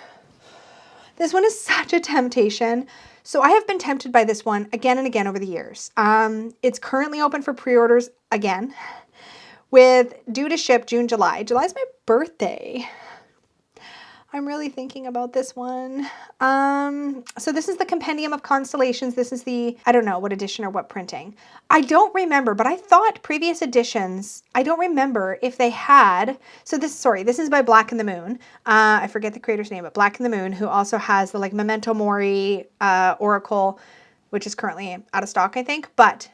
is such a temptation. So I have been tempted by this one again and again over the years. It's currently open for pre-orders again, with due to ship June, July. July is my birthday. I'm really thinking about this one. So this is the Compendium of Constellations. This is the, I don't know what edition or what printing. I don't remember, but I thought previous editions, I don't remember if they had, so this is by Black and the Moon. I forget the creator's name, but Black and the Moon, who also has the like Memento Mori Oracle, which is currently out of stock, I think. But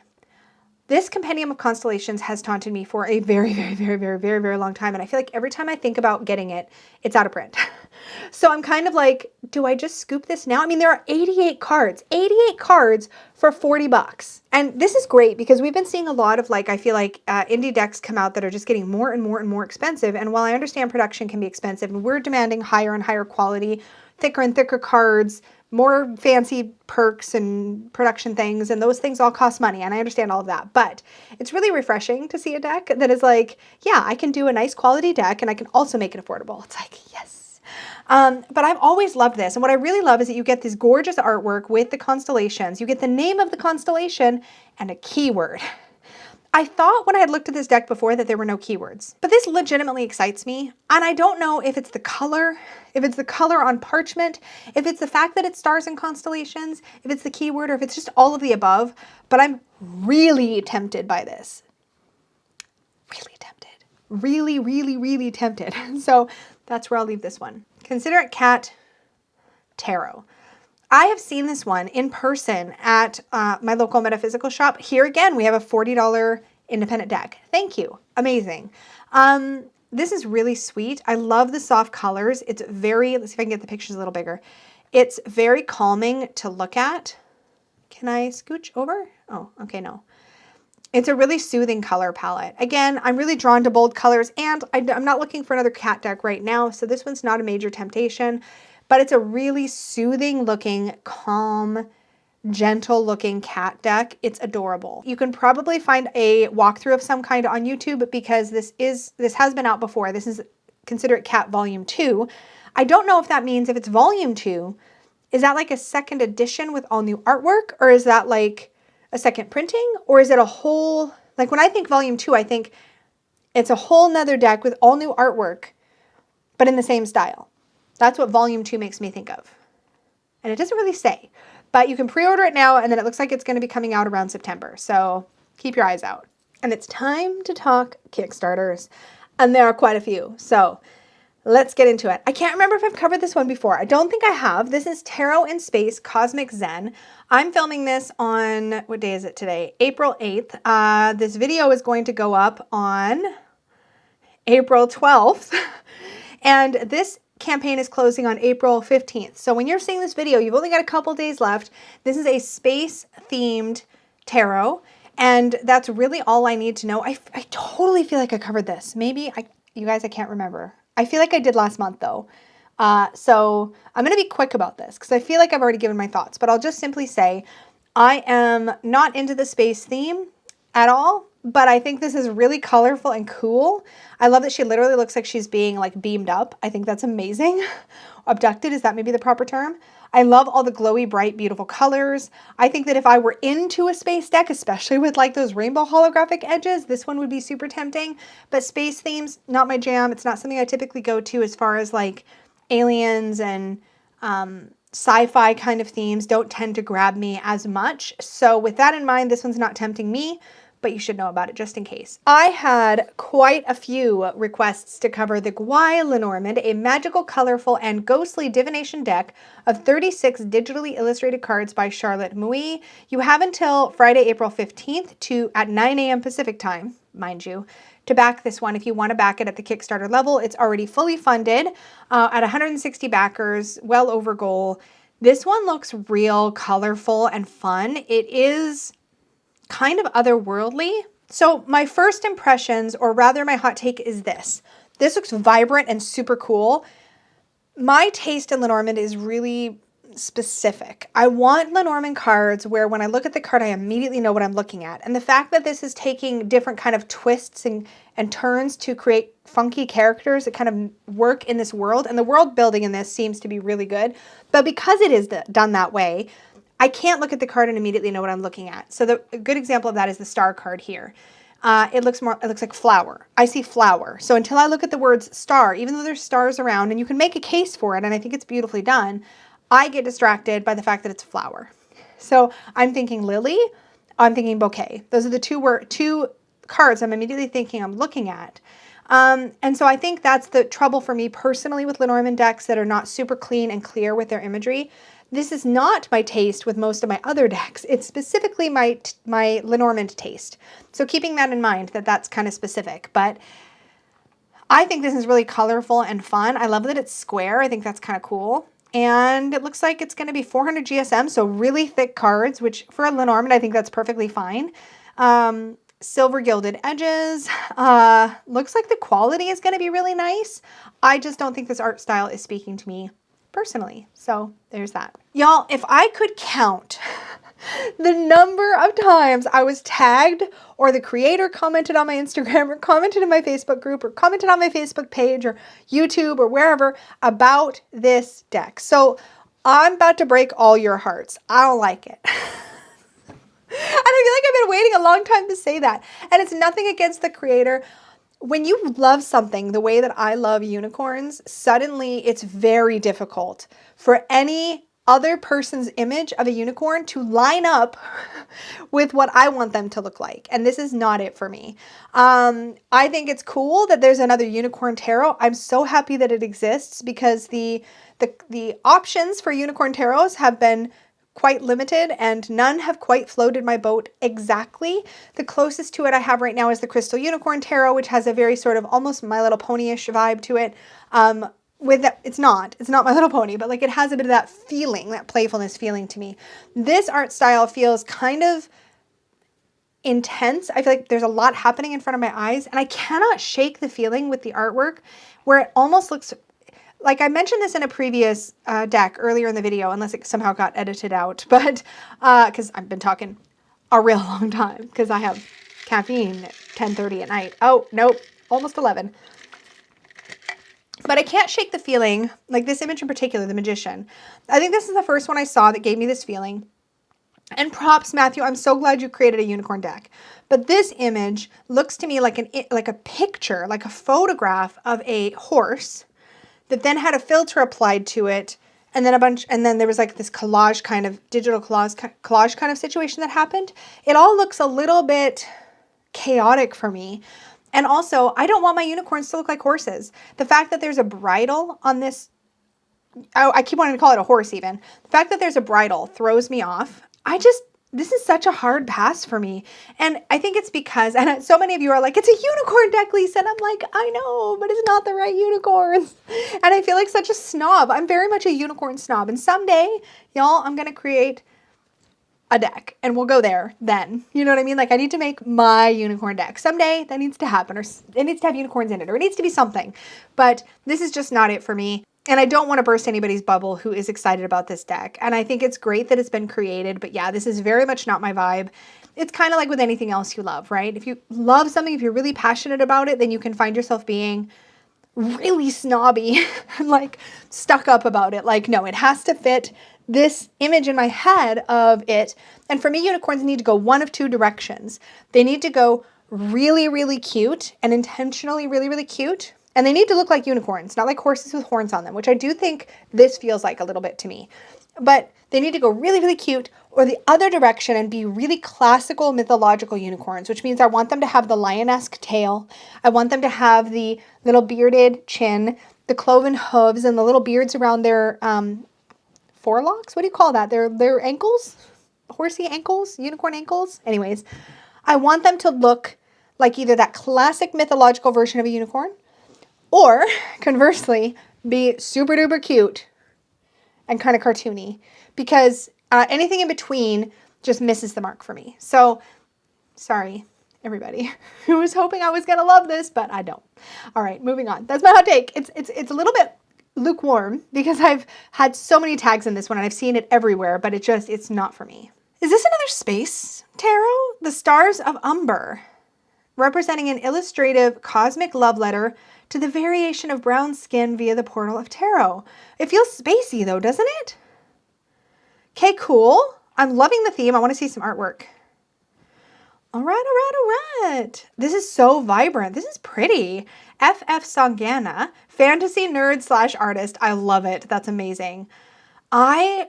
this Compendium of Constellations has taunted me for a very, very, very, very, very, very long time. And I feel like every time I think about getting it, it's out of print. So I'm kind of like, do I just scoop this now? I mean, there are 88 cards for 40 bucks. And this is great because we've been seeing a lot of like, I feel like indie decks come out that are just getting more and more and more expensive. And while I understand production can be expensive and we're demanding higher and higher quality, thicker and thicker cards, more fancy perks and production things, and those things all cost money, and I understand all of that, but it's really refreshing to see a deck that is like, yeah, I can do a nice quality deck and I can also make it affordable. It's like, yes. But I've always loved this, and what I really love is that you get this gorgeous artwork with the constellations. You get the name of the constellation and a keyword. I thought when I had looked at this deck before that there were no keywords, but this legitimately excites me. And I don't know if it's the color, on parchment, if it's the fact that it stars in constellations, if it's the keyword, or if it's just all of the above, but I'm really tempted by this. Really tempted. Really, really, really tempted. So that's where I'll leave this one. Consider it Cat Tarot. I have seen this one in person at my local metaphysical shop. Here again, we have a $40 independent deck. Thank you. Amazing. This is really sweet. I love the soft colors. It's very, let's see if I can get the pictures a little bigger. It's very calming to look at. Can I scooch over? Oh, okay, no. It's a really soothing color palette. Again, I'm really drawn to bold colors, and I'm not looking for another cat deck right now, so this one's not a major temptation. But it's a really soothing looking, calm, gentle looking cat deck. It's adorable. You can probably find a walkthrough of some kind on YouTube because this has been out before. This is Consider It Cat Volume 2. I don't know if that means if it's Volume 2, is that like a second edition with all new artwork, or is that like a second printing, or is it a whole, like when I think Volume 2, I think it's a whole nother deck with all new artwork, but in the same style. That's what Volume 2 makes me think of. And it doesn't really say, but you can pre-order it now, and then it looks like it's going to be coming out around September. So keep your eyes out. And it's time to talk Kickstarters. And there are quite a few. So let's get into it. I can't remember if I've covered this one before. I don't think I have. This is Tarot in Space Cosmic Zen. I'm filming this on, what day is it today? April 8th. This video is going to go up on April 12th. And this campaign is closing on April 15th. So when you're seeing this video, you've only got a couple days left. This is a space-themed tarot, and that's really all I need to know. I totally feel like I covered this. Maybe, you guys, I can't remember. I feel like I did last month, though. So I'm going to be quick about this because I feel like I've already given my thoughts, but I'll just simply say I am not into the space theme at all, but I think this is really colorful and cool. I love that she literally looks like she's being like beamed up. I think that's amazing. Abducted, is that maybe the proper term? I love all the glowy, bright, beautiful colors. I think that if I were into a space deck, especially with like those rainbow holographic edges, this one would be super tempting. But space themes, not my jam. It's not something I typically go to as far as like aliens and sci-fi kind of themes don't tend to grab me as much. So with that in mind, this one's not tempting me, but you should know about it just in case. I had quite a few requests to cover the Gwy Lenormand, a magical, colorful, and ghostly divination deck of 36 digitally illustrated cards by Charlotte Mui. You have until Friday, April 15th at 9 a.m. Pacific time, mind you, to back this one. If you want to back it at the Kickstarter level, it's already fully funded at 160 backers, well over goal. This one looks real colorful and fun. It is kind of otherworldly. So my first impressions, or rather my hot take, is this. This looks vibrant and super cool. My taste in Lenormand is really specific. I want Lenormand cards where when I look at the card, I immediately know what I'm looking at. And the fact that this is taking different kind of twists and turns to create funky characters that kind of work in this world, and the world building in this seems to be really good. But because it is done that way, I can't look at the card and immediately know what I'm looking at. So a good example of that is the star card here. It looks like flower. I see flower. So until I look at the words star, even though there's stars around and you can make a case for it, and I think it's beautifully done, I get distracted by the fact that it's flower. So I'm thinking lily, I'm thinking bouquet. Those are the two cards I'm immediately thinking I'm looking at. And so I think that's the trouble for me personally with Lenormand decks that are not super clean and clear with their imagery. This is not my taste with most of my other decks. It's specifically my Lenormand taste. So keeping that in mind, that's kind of specific. But I think this is really colorful and fun. I love that it's square. I think that's kind of cool. And it looks like it's going to be 400 GSM, so really thick cards, which for a Lenormand, I think that's perfectly fine. Silver gilded edges. Looks like the quality is going to be really nice. I just don't think this art style is speaking to me personally. So there's that. Y'all, if I could count the number of times I was tagged or the creator commented on my Instagram or commented in my Facebook group or commented on my Facebook page or YouTube or wherever about this deck. So I'm about to break all your hearts. I don't like it. And I feel like I've been waiting a long time to say that. And it's nothing against the creator. When you love something the way that I love unicorns, suddenly it's very difficult for any other person's image of a unicorn to line up with what I want them to look like. And this is not it for me. I think it's cool that there's another unicorn tarot. I'm so happy that it exists because the options for unicorn tarots have been quite limited and none have quite floated my boat exactly. The closest to it I have right now is the Crystal Unicorn Tarot, which has a very sort of almost My Little Pony-ish vibe to it. It's not My Little Pony, but like it has a bit of that feeling, that playfulness feeling to me. This art style feels kind of intense. I feel like there's a lot happening in front of my eyes and I cannot shake the feeling with the artwork where it almost looks like I mentioned this in a previous deck earlier in the video, unless it somehow got edited out, but because I've been talking a real long time because I have caffeine at 10:30 at night. Oh, nope, almost 11. But I can't shake the feeling, like this image in particular, the Magician. I think this is the first one I saw that gave me this feeling. And props, Matthew, I'm so glad you created a unicorn deck. But this image looks to me like a picture, like a photograph of a horse that then had a filter applied to it, and then there was like this collage kind of digital collage kind of situation that happened. It all looks a little bit chaotic for me. And also, I don't want my unicorns to look like horses. The fact that there's a bridle on this, I keep wanting to call it a horse even. The fact that there's a bridle throws me off. This is such a hard pass for me. And I think it's because, and so many of you are like, it's a unicorn deck, Lisa. And I'm like, I know, but it's not the right unicorns. And I feel like such a snob. I'm very much a unicorn snob. And someday, y'all, I'm going to create a deck and we'll go there then. You know what I mean? Like I need to make my unicorn deck. Someday that needs to happen, or it needs to have unicorns in it, or it needs to be something. But this is just not it for me. And I don't want to burst anybody's bubble who is excited about this deck. And I think it's great that it's been created. But yeah, this is very much not my vibe. It's kind of like with anything else you love, right? If you love something, if you're really passionate about it, then you can find yourself being really snobby and like stuck up about it. Like, no, it has to fit this image in my head of it. And for me, unicorns need to go one of two directions. They need to go really, really cute and intentionally really, really cute. And they need to look like unicorns, not like horses with horns on them, which I do think this feels like a little bit to me. But they need to go really, really cute, or the other direction and be really classical mythological unicorns, which means I want them to have the lion-esque tail. I want them to have the little bearded chin, the cloven hooves, and the little beards around their forelocks. What do you call that? Their ankles? Horsey ankles? Unicorn ankles? Anyways, I want them to look like either that classic mythological version of a unicorn, or conversely, be super duper cute and kind of cartoony, because anything in between just misses the mark for me. So sorry everybody who was hoping I was going to love this, but I don't. All right, moving on. That's my hot take. It's a little bit lukewarm because I've had so many tags in this one and I've seen it everywhere, but it's not for me. Is this another space tarot? The Stars of Umber, representing an illustrative cosmic love letter to the variation of brown skin via the portal of tarot. It feels spacey though, doesn't it? Okay, cool. I'm loving the theme. I want to see some artwork. All right, all right. This is so vibrant. This is pretty. FF Songana, fantasy nerd / artist. I love it. That's amazing. I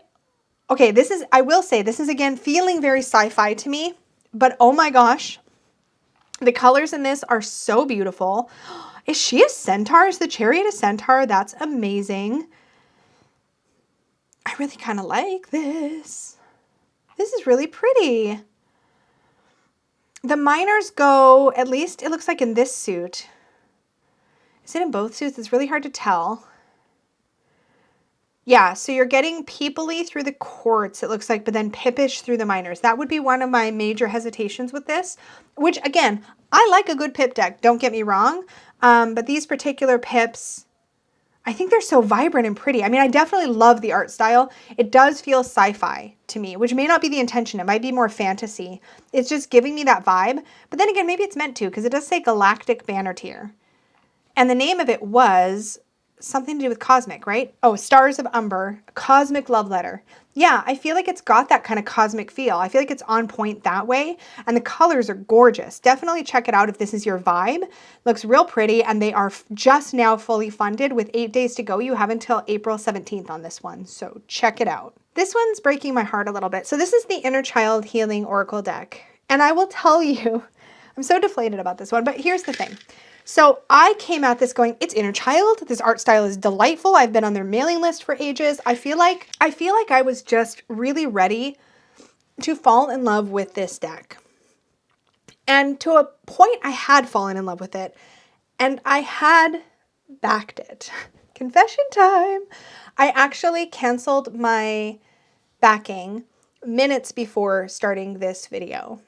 will say this is again feeling very sci-fi to me, but oh my gosh, the colors in this are so beautiful. Is she a centaur? Is the chariot a centaur? That's amazing. I really kind of like this. This is really pretty. The minors go, at least it looks like in this suit. Is it in both suits? It's really hard to tell. Yeah, so you're getting peoply through the courts, it looks like, but then pippish through the minors. That would be one of my major hesitations with this, which again, I like a good pip deck, don't get me wrong. But these particular pips, I think they're so vibrant and pretty. I mean, I definitely love the art style. It does feel sci-fi to me, which may not be the intention. It might be more fantasy. It's just giving me that vibe. But then again, maybe it's meant to, because it does say Galactic Banner Tier. And the name of it was something to do with cosmic, right? Oh, Stars of Umber, Cosmic Love Letter. Yeah, I feel like it's got that kind of cosmic feel. I feel like it's on point that way. And the colors are gorgeous. Definitely check it out if this is your vibe. Looks real pretty. And they are just now fully funded with 8 days to go. You have until April 17th on this one. So check it out. This one's breaking my heart a little bit. So this is the Inner Child Healing Oracle deck. And I will tell you, I'm so deflated about this one. But here's the thing. So I came at this going, it's Inner Child. This art style is delightful. I've been on their mailing list for ages. I feel like I was just really ready to fall in love with this deck. And to a point, I had fallen in love with it. And I had backed it. Confession time. I actually canceled my backing minutes before starting this video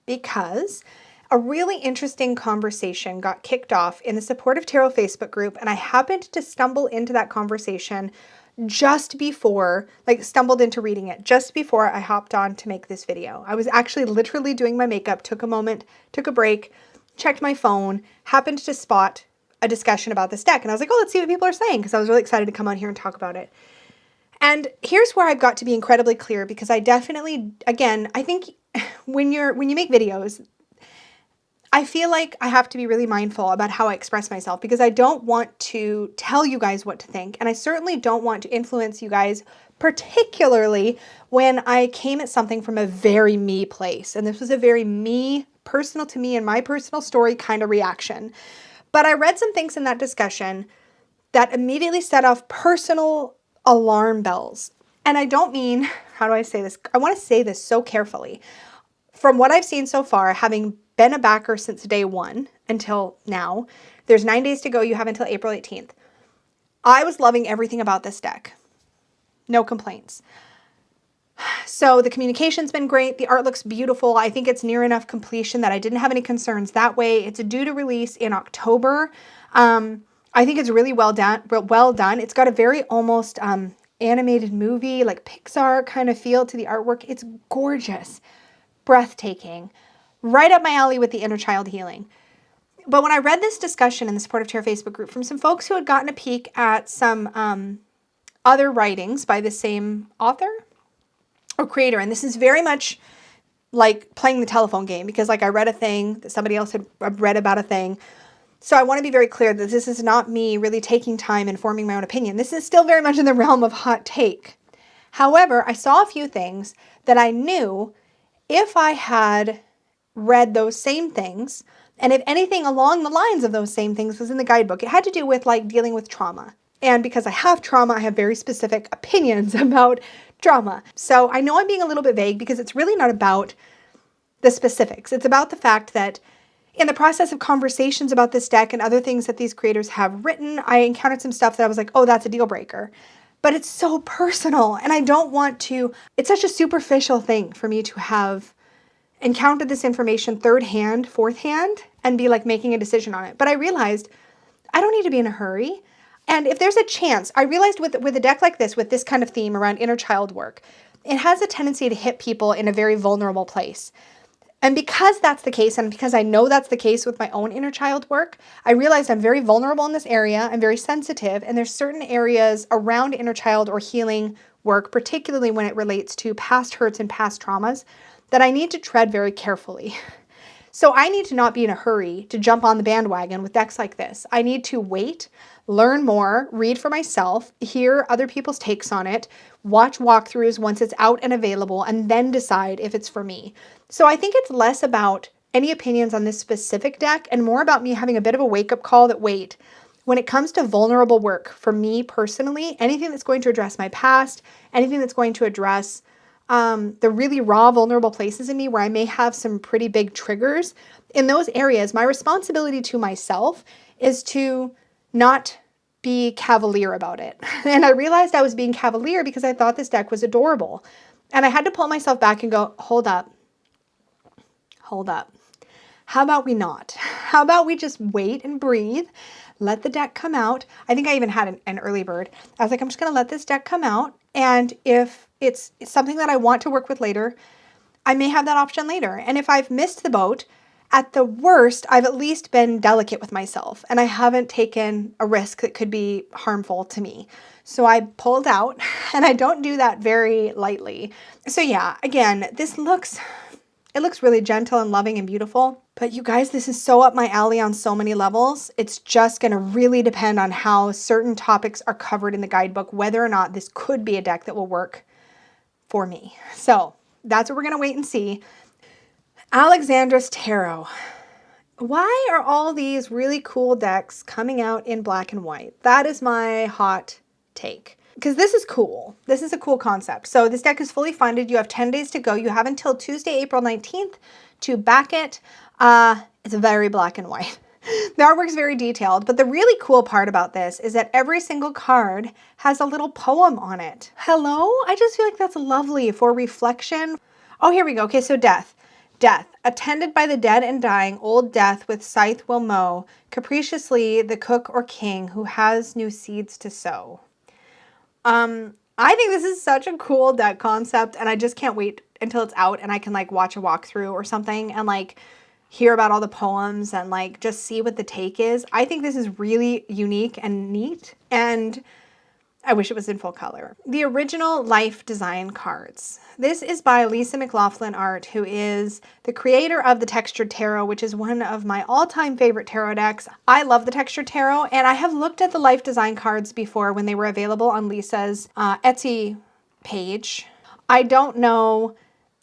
because a really interesting conversation got kicked off in the Supportive Tarot Facebook group, and I happened to stumble into that conversation just before, stumbled into reading it just before I hopped on to make this video. I was actually literally doing my makeup, took a moment, took a break, checked my phone, happened to spot a discussion about this deck, and I was like, oh, let's see what people are saying, because I was really excited to come on here and talk about it. And here's where I've got to be incredibly clear, because I definitely, again, I think when you make videos, I feel like I have to be really mindful about how I express myself, because I don't want to tell you guys what to think. And I certainly don't want to influence you guys, particularly when I came at something from a very me place. And this was a very me, personal to me and my personal story kind of reaction. But I read some things in that discussion that immediately set off personal alarm bells. And I don't mean, how do I say this? I want to say this so carefully. From what I've seen so far, having been a backer since day one until now, there's 9 days to go. You have until April 18th. I was loving everything about this deck. No complaints. So the communication's been great. The art looks beautiful. I think it's near enough completion that I didn't have any concerns that way. It's due to release in October. I think it's really well done. It's got a very almost animated movie, like Pixar kind of feel to the artwork. It's gorgeous, breathtaking. Right up my alley with the Inner Child Healing. But when I read this discussion in the Supportive Tarot Facebook group from some folks who had gotten a peek at some other writings by the same author or creator, and this is very much like playing the telephone game, because I read a thing that somebody else had read about a thing. So I want to be very clear that this is not me really taking time and forming my own opinion. This is still very much in the realm of hot take. However, I saw a few things that I knew if I had read those same things, and if anything along the lines of those same things was in the guidebook, it had to do with dealing with trauma. And because I have trauma, I have very specific opinions about trauma. So I know I'm being a little bit vague, because it's really not about the specifics. It's about the fact that in the process of conversations about this deck and other things that these creators have written, I encountered some stuff that I was like, oh, that's a deal breaker. But it's so personal, and I don't want to, it's such a superficial thing for me to have encounter this information third hand, fourth hand, and be like making a decision on it. But I realized I don't need to be in a hurry. And if there's a chance, I realized with a deck like this, with this kind of theme around inner child work, it has a tendency to hit people in a very vulnerable place. And because that's the case, and because I know that's the case with my own inner child work, I realized I'm very vulnerable in this area. I'm very sensitive, and there's certain areas around inner child or healing work, particularly when it relates to past hurts and past traumas, that I need to tread very carefully. So I need to not be in a hurry to jump on the bandwagon with decks like this. I need to wait, learn more, read for myself, hear other people's takes on it, watch walkthroughs once it's out and available, and then decide if it's for me. So I think it's less about any opinions on this specific deck and more about me having a bit of a wake-up call that, wait, when it comes to vulnerable work for me personally, anything that's going to address my past, anything that's going to address the really raw, vulnerable places in me where I may have some pretty big triggers, in those areas, my responsibility to myself is to not be cavalier about it. And I realized I was being cavalier because I thought this deck was adorable. And I had to pull myself back and go, hold up. How about we not? How about we just wait and breathe, let the deck come out? I think I even had an early bird. I was like, I'm just going to let this deck come out. And if it's something that I want to work with later, I may have that option later. And if I've missed the boat, at the worst, I've at least been delicate with myself and I haven't taken a risk that could be harmful to me. So I pulled out, and I don't do that very lightly. So yeah, again, it looks really gentle and loving and beautiful. But you guys, this is so up my alley on so many levels. It's just going to really depend on how certain topics are covered in the guidebook, whether or not this could be a deck that will work for me. So that's what we're going to wait and see. Alexandra's Tarot. Why are all these really cool decks coming out in black and white? That is my hot take. Because this is cool. This is a cool concept. So this deck is fully funded. You have 10 days to go. You have until Tuesday, April 19th to back it. It's very black and white. The artwork's very detailed, but the really cool part about this is that every single card has a little poem on it. Hello? I just feel like that's lovely for reflection. Oh, here we go. Okay, so death. Death, attended by the dead and dying, old death with scythe will mow, capriciously the cook or king who has new seeds to sow. I think this is such a cool deck concept, and I just can't wait until it's out and I can like watch a walkthrough or something and like hear about all the poems and like just see what the take is. I think this is really unique and neat, and I wish it was in full color. The original Life Design cards. This is by Lisa McLaughlin Art, who is the creator of the Textured Tarot, which is one of my all-time favorite tarot decks. I love the Textured Tarot, and I have looked at the Life Design cards before when they were available on Lisa's Etsy page. I don't know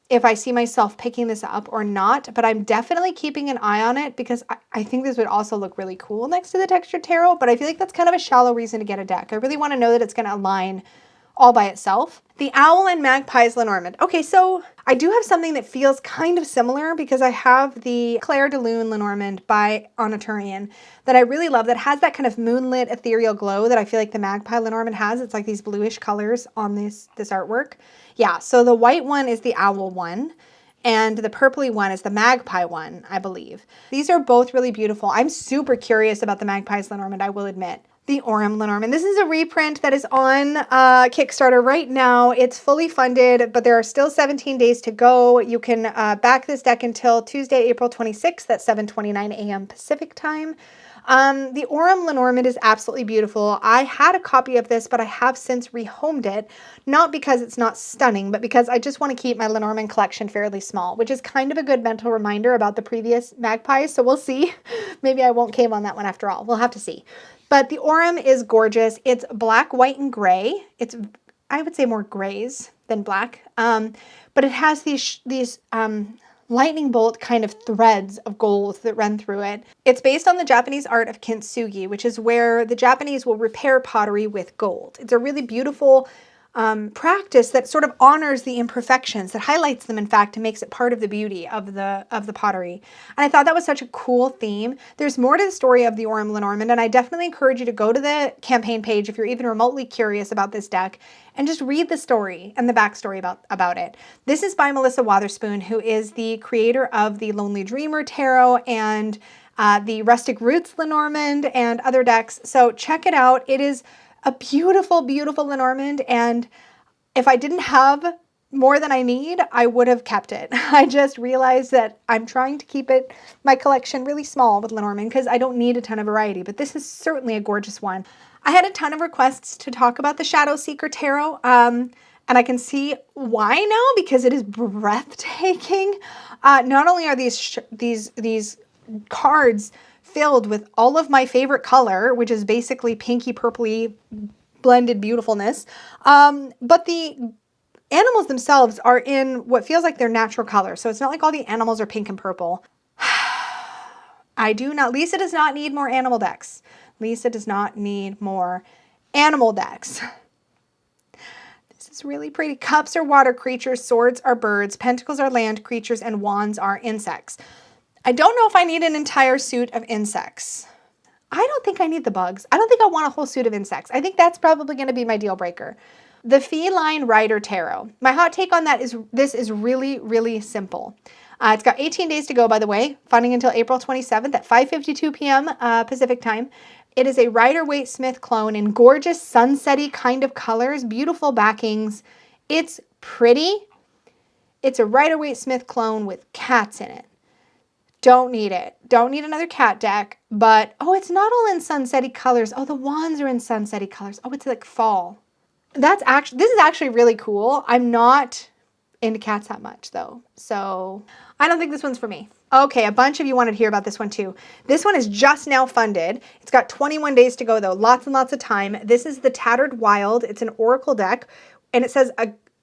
if I see myself picking this up or not, but I'm definitely keeping an eye on it because I think this would also look really cool next to the Textured Tarot, but I feel like that's kind of a shallow reason to get a deck. I really want to know that it's going to align all by itself. The Owl and Magpies Lenormand. Okay, so I do have something that feels kind of similar because I have the Claire de Lune Lenormand by Onaturian that I really love, that has that kind of moonlit ethereal glow that I feel like the Magpie Lenormand has. It's like these bluish colors on this artwork. Yeah, so the white one is the owl one, and the purpley one is the magpie one, I believe. These are both really beautiful. I'm super curious about the Magpies Lenormand, I will admit. The Aurum Lenormand. This is a reprint that is on Kickstarter right now. It's fully funded, but there are still 17 days to go. You can back this deck until Tuesday, April 26th at 7:29 a.m. Pacific time. The Aurum Lenormand is absolutely beautiful. I had a copy of this, but I have since rehomed it, not because it's not stunning, but because I just want to keep my Lenormand collection fairly small, which is kind of a good mental reminder about the previous magpies. So we'll see. Maybe I won't cave on that one after all. We'll have to see. But the Aurum is gorgeous. It's black, white, and gray. It's, I would say, more grays than black. But it has these lightning bolt kind of threads of gold that run through it. It's based on the Japanese art of kintsugi, which is where the Japanese will repair pottery with gold. It's a really beautiful practice that sort of honors the imperfections, that highlights them, in fact, and makes it part of the beauty of the pottery. And I thought that was such a cool theme. There's more to the story of the Aurum Lenormand, and I definitely encourage you to go to the campaign page if you're even remotely curious about this deck and just read the story and the backstory about it. This is by Melissa Wotherspoon, who is the creator of the Lonely Dreamer Tarot and the Rustic Roots Lenormand and other decks. So check it out. It is a beautiful, beautiful Lenormand, and if I didn't have more than I need, I would have kept it. I just realized that I'm trying to keep my collection really small with Lenormand because I don't need a ton of variety, but this is certainly a gorgeous one. I had a ton of requests to talk about the Shadow Seeker Tarot, and I can see why now because it is breathtaking. Not only are these cards filled with all of my favorite color, which is basically pinky purpley blended beautifulness, but the animals themselves are in what feels like their natural color. So it's not like all the animals are pink and purple. Lisa does not need more animal decks. Lisa does not need more animal decks. This is really pretty. Cups are water creatures, swords are birds, pentacles are land creatures, and wands are insects. I don't know if I need an entire suit of insects. I don't think I need the bugs. I don't think I want a whole suit of insects. I think that's probably going to be my deal breaker. The Feline Rider Tarot. My hot take on that is this is really, really simple. It's got 18 days to go, by the way, funding until April 27th at 5:52 p.m. Pacific time. It is a Rider-Waite-Smith clone in gorgeous sunsetty kind of colors, beautiful backings. It's pretty. It's a Rider-Waite-Smith clone with cats in it. Don't need it. Don't need another cat deck, but, oh, it's not all in sunsetty colors. Oh, the wands are in sunsetty colors. Oh, it's like fall. This is actually really cool. I'm not into cats that much though, so I don't think this one's for me. Okay, a bunch of you wanted to hear about this one too. This one is just now funded. It's got 21 days to go though, lots and lots of time. This is the Tattered Wild. It's an oracle deck, and it says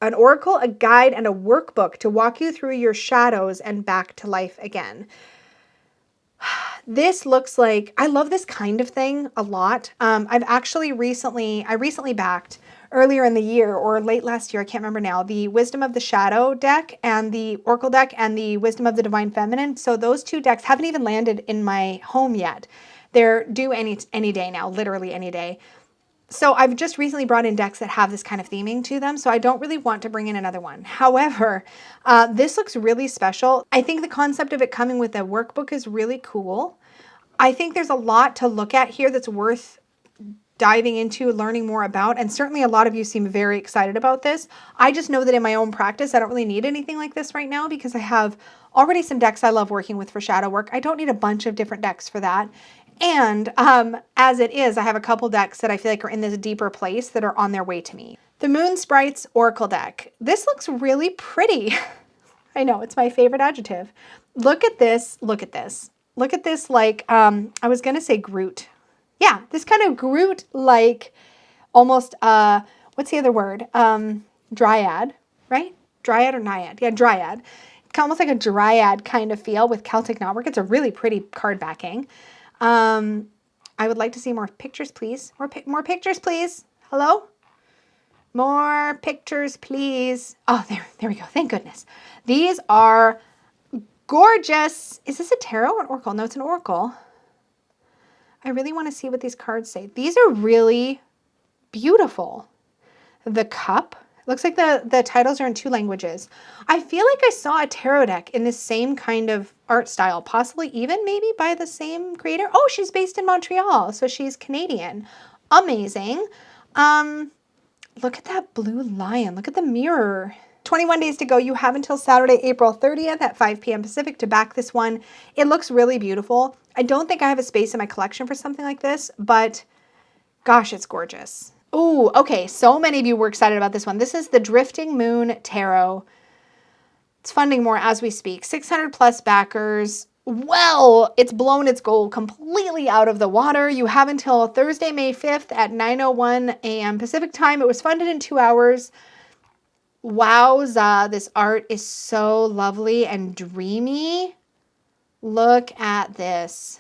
an oracle, a guide, and a workbook to walk you through your shadows and back to life again. This looks like, I love this kind of thing a lot. I recently backed earlier in the year or late last year, I can't remember now, the Wisdom of the Shadow deck and the Oracle deck and the Wisdom of the Divine Feminine. So those two decks haven't even landed in my home yet. They're due any day now, literally any day. So I've just recently brought in decks that have this kind of theming to them, so I don't really want to bring in another one. However, this looks really special. I think the concept of it coming with a workbook is really cool. I think there's a lot to look at here that's worth diving into, learning more about, and certainly a lot of you seem very excited about this. I just know that in my own practice, I don't really need anything like this right now because I have already some decks I love working with for shadow work. I don't need a bunch of different decks for that. And as it is, I have a couple decks that I feel like are in this deeper place that are on their way to me. The Moon Sprites Oracle deck. This looks really pretty. I know, it's my favorite adjective. Look at this. Look at this. Look at this like, I was going to say Groot. Yeah, this kind of Groot-like, almost, what's the other word? Dryad, right? Dryad or Naiad? Yeah, Dryad. It's almost like a Dryad kind of feel with Celtic knotwork. It's a really pretty card backing. I would like to see more pictures, please. More pictures, please. Hello? More pictures, please. Oh, there we go. Thank goodness. These are gorgeous. Is this a tarot or an oracle? No, it's an oracle. I really want to see what these cards say. These are really beautiful. The Cup. Looks like the titles are in 2 languages. I feel like I saw a tarot deck in this same kind of art style, possibly even maybe by the same creator. Oh, she's based in Montreal, so she's Canadian. Amazing. Look at that blue lion. Look at the mirror. 21 days to go. You have until Saturday, April 30th at 5 p.m. Pacific to back this one. It looks really beautiful. I don't think I have a space in my collection for something like this, but gosh, it's gorgeous. Oh, okay. So many of you were excited about this one. This is the Drifting Moon Tarot. It's funding more as we speak. 600 plus backers. Well, it's blown its goal completely out of the water. You have until Thursday, May 5th at 9:01 a.m. Pacific time. It was funded in 2 hours. Wowza, this art is so lovely and dreamy. Look at this.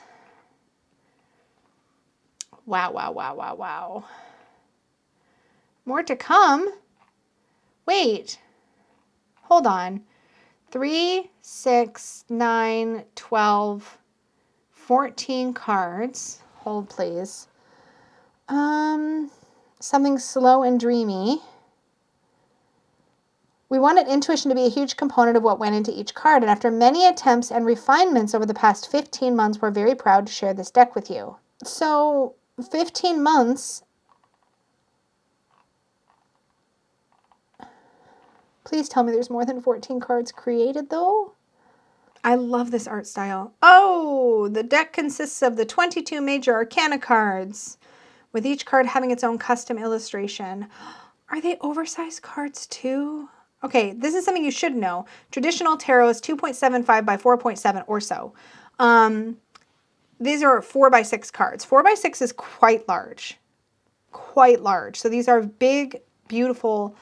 Wow, wow, wow, wow, wow. More to come. Wait, hold on. 3, 6, 9, 12, 14 cards. Hold, please. Something slow and dreamy. We wanted intuition to be a huge component of what went into each card, and after many attempts and refinements over the past 15 months, we're very proud to share this deck with you. So, 15 months. Please tell me there's more than 14 cards created, though. I love this art style. Oh, the deck consists of the 22 major arcana cards, with each card having its own custom illustration. Are they oversized cards too? Okay, this is something you should know. Traditional tarot is 2.75 by 4.7 or so. These are 4 by 6 cards. 4 by 6 is quite large. Quite large. So these are big, beautiful,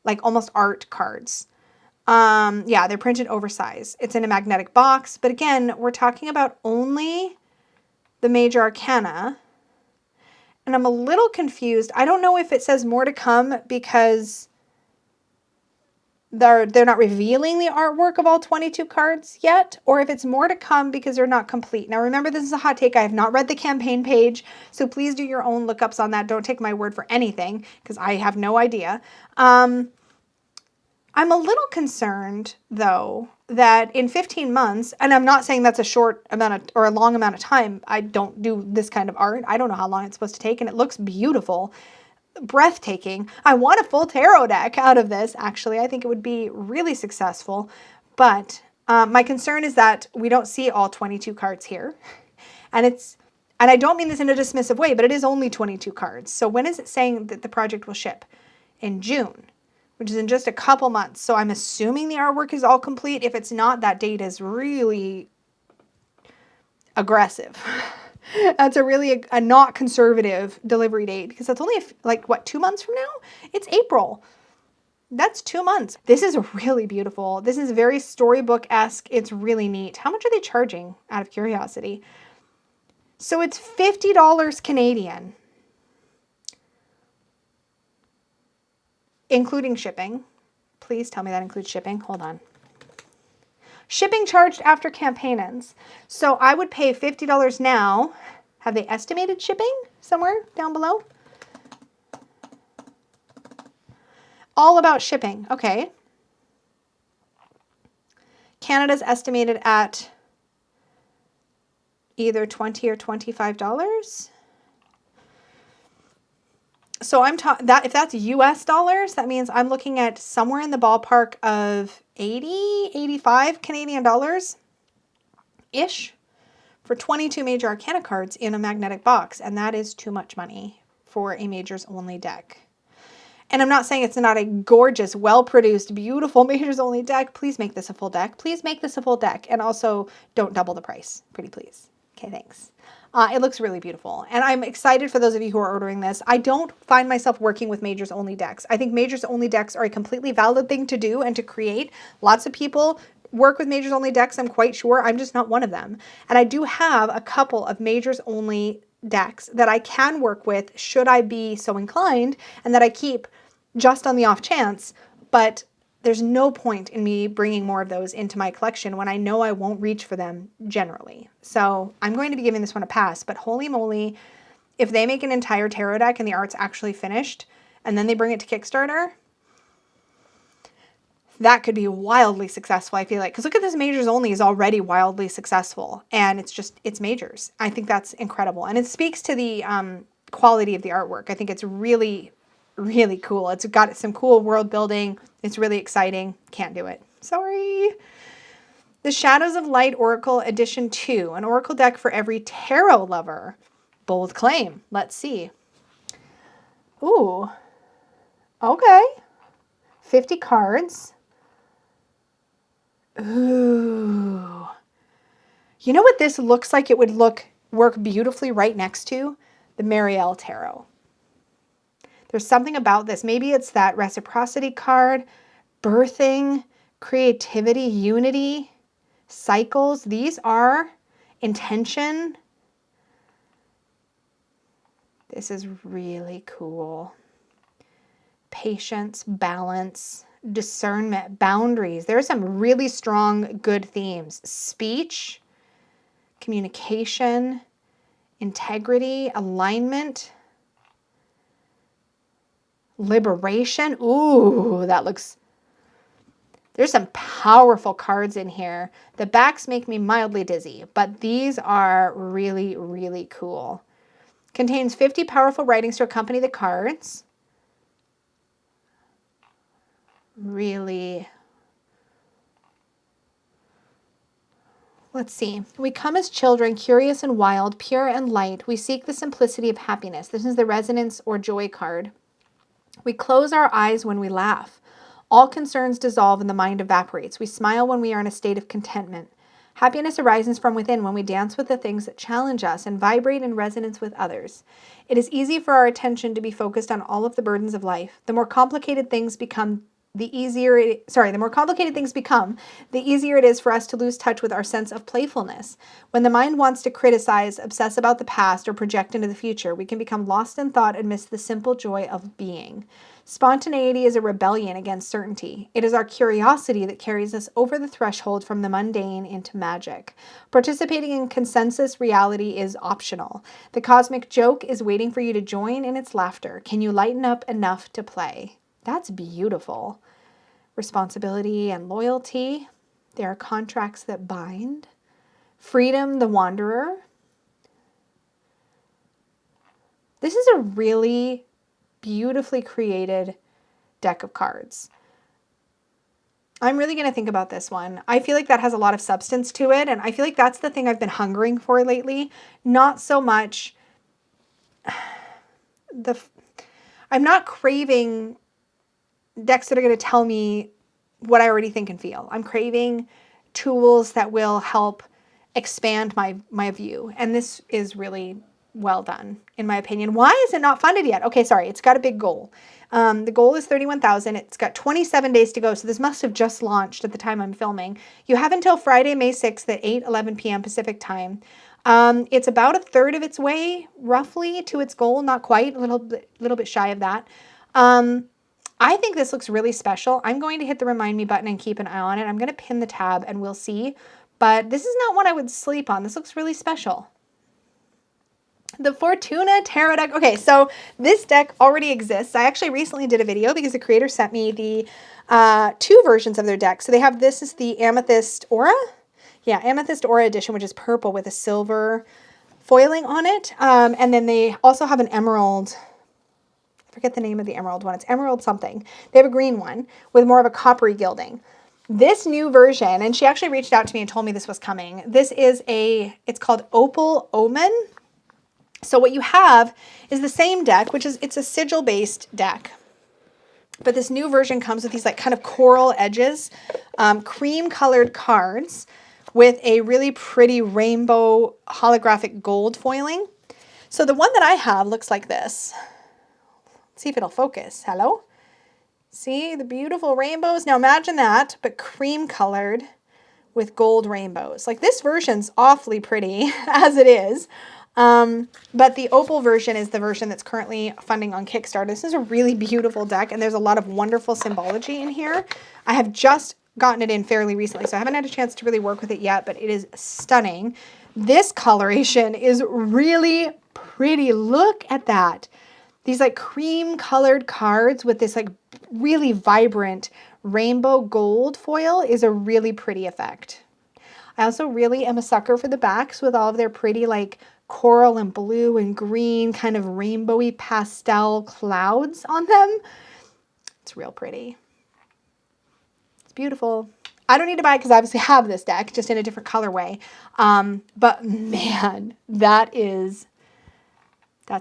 like almost art cards. Yeah, they're printed oversized. It's in a magnetic box. But again, we're talking about only the major arcana. And I'm a little confused. I don't know if it says more to come because they're not revealing the artwork of all 22 cards yet, or if it's more to come because they're not complete. Now remember, this is a hot take. I have not read the campaign page, so please do your own lookups on that. Don't take my word for anything because I have no idea. I'm a little concerned, though, that in 15 months, and I'm not saying that's a short amount of, or a long amount of time. I don't do this kind of art. I don't know how long it's supposed to take, and it looks beautiful, breathtaking. I want a full tarot deck out of this, actually. I think it would be really successful, but my concern is that we don't see all 22 cards here, and I don't mean this in a dismissive way, but it is only 22 cards. So when is it saying that the project will ship? In June, which is in just a couple months. So I'm assuming the artwork is all complete. If it's not, that date is really aggressive. That's a really a not conservative delivery date because that's only like, what, 2 months from now? It's April. That's 2 months. This is really beautiful. This is very storybook-esque. It's really neat. How much are they charging, out of curiosity? So it's $50 Canadian. Including shipping. Please tell me that includes shipping. Hold on. Shipping charged after campaign ends. So I would pay $50 now. Have they estimated shipping somewhere down below? All about shipping. Okay. Canada's estimated at either $20 or $25. So I'm talking that if that's US dollars, that means I'm looking at somewhere in the ballpark of 80, 85 Canadian dollars ish for 22 major arcana cards in a magnetic box. And that is too much money for a majors only deck. And I'm not saying it's not a gorgeous, well-produced, beautiful majors only deck. Please make this a full deck. Please make this a full deck. And also don't double the price. Pretty please. Okay, thanks. It looks really beautiful. And I'm excited for those of you who are ordering this. I don't find myself working with majors only decks. I think majors only decks are a completely valid thing to do and to create. Lots of people work with majors only decks, I'm quite sure. I'm just not one of them. And I do have a couple of majors only decks that I can work with should I be so inclined, and that I keep just on the off chance. But there's no point in me bringing more of those into my collection when I know I won't reach for them generally. So I'm going to be giving this one a pass, but holy moly, if they make an entire tarot deck and the art's actually finished and then they bring it to Kickstarter, that could be wildly successful, I feel like. Because look at this, majors only is already wildly successful, and it's majors. I think that's incredible. And it speaks to the quality of the artwork. I think it's really, really cool. It's got some cool world building. It's really exciting. Can't do it. Sorry. The Shadows of Light Oracle Edition 2. An oracle deck for every tarot lover. Bold claim. Let's see. Ooh. Okay. 50 cards. Ooh. You know what this looks like? It would work beautifully right next to the Marielle Tarot. There's something about this. Maybe it's that reciprocity card, birthing, creativity, unity, cycles. These are intention. This is really cool. Patience, balance, discernment, boundaries. There are some really strong, good themes. Speech, communication, integrity, alignment, liberation. Ooh, that looks... There's some powerful cards in here. The backs make me mildly dizzy, but these are really, really cool. Contains 50 powerful writings to accompany the cards. Really. Let's see. We come as children, curious and wild, pure and light. We seek the simplicity of happiness. This is the resonance or joy card. We close our eyes when we laugh. All concerns dissolve and the mind evaporates. We smile when we are in a state of contentment. Happiness arises from within when we dance with the things that challenge us and vibrate in resonance with others. It is easy for our attention to be focused on all of the burdens of life. The more complicated things become, the easier it is for us to lose touch with our sense of playfulness. When the mind wants to criticize, obsess about the past, or project into the future, we can become lost in thought and miss the simple joy of being. Spontaneity is a rebellion against certainty. It is our curiosity that carries us over the threshold from the mundane into magic. Participating in consensus reality is optional. The cosmic joke is waiting for you to join in its laughter. Can you lighten up enough to play? That's beautiful. Responsibility and loyalty. There are contracts that bind. Freedom, the wanderer. This is a really beautifully created deck of cards. I'm really going to think about this one. I feel like that has a lot of substance to it, and I feel like that's the thing I've been hungering for lately. Not so much I'm not craving decks that are going to tell me what I already think and feel. I'm craving tools that will help expand my view, and this is really well done, in my opinion. Why is it not funded yet? Okay, sorry, it's got a big goal. The goal is 31,000. It's got 27 days to go, so this must have just launched at the time I'm filming. You have until Friday, May 6th at 8:11 p.m. Pacific time. It's about a third of its way, roughly, to its goal. Not quite, a little bit shy of that. I think this looks really special. I'm going to hit the remind me button and keep an eye on it. I'm going to pin the tab and we'll see. But this is not one I would sleep on. This looks really special. The Fortuna Tarot deck. Okay, so this deck already exists. I actually recently did a video because the creator sent me the two versions of their deck. So they have, this is the Amethyst Aura. Yeah, Amethyst Aura edition, which is purple with a silver foiling on it. And then they also have an emerald. I forget the name of the emerald one. It's emerald something. They have a green one with more of a coppery gilding. This new version, and she actually reached out to me and told me this was coming. This is it's called Opal Omen. So what you have is the same deck, it's a sigil-based deck. But this new version comes with these like kind of coral edges, cream-colored cards with a really pretty rainbow holographic gold foiling. So the one that I have looks like this. Let's see if it'll focus. Hello? See the beautiful rainbows? Now imagine that, but cream-colored with gold rainbows. Like, this version's awfully pretty as it is. But the opal version is the version that's currently funding on Kickstarter. This is a really beautiful deck, and there's a lot of wonderful symbology in here. I have just gotten it in fairly recently, so I haven't had a chance to really work with it yet, but it is stunning. This coloration is really pretty. Look at that. These like cream colored cards with this like really vibrant rainbow gold foil is a really pretty effect. I also really am a sucker for the backs with all of their pretty like coral and blue and green kind of rainbowy pastel clouds on them. It's real pretty. It's beautiful. I don't need to buy it because I obviously have this deck, just in a different colorway. But man, that's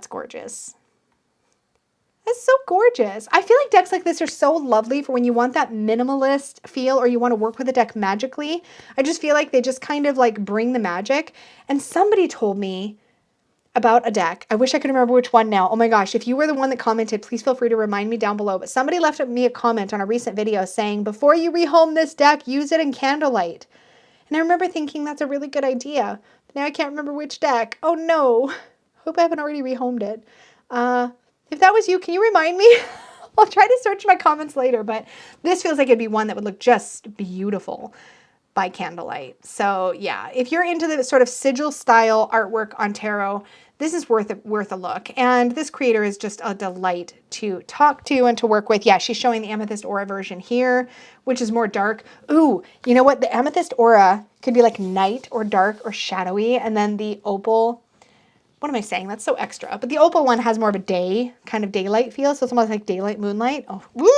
gorgeous. It's so gorgeous. I feel like decks like this are so lovely for when you want that minimalist feel or you want to work with a deck magically. I just feel like they just kind of like bring the magic. And somebody told me about a deck. I wish I could remember which one now. Oh my gosh, if you were the one that commented, please feel free to remind me down below. But somebody left me a comment on a recent video saying, before you rehome this deck, use it in candlelight. And I remember thinking that's a really good idea. But now I can't remember which deck. Oh no. Hope I haven't already rehomed it. If that was you, can you remind me? I'll try to search my comments later, but this feels like it'd be one that would look just beautiful by candlelight. So yeah, if you're into the sort of sigil style artwork on tarot, this is worth a look. And this creator is just a delight to talk to and to work with. Yeah, she's showing the Amethyst Aura version here, which is more dark. Ooh, you know what? The Amethyst Aura could be like night or dark or shadowy. And then the Opal, what am I saying? That's so extra. But the Opal one has more of a day, kind of daylight feel. So it's almost like daylight, moonlight. Oh, woo!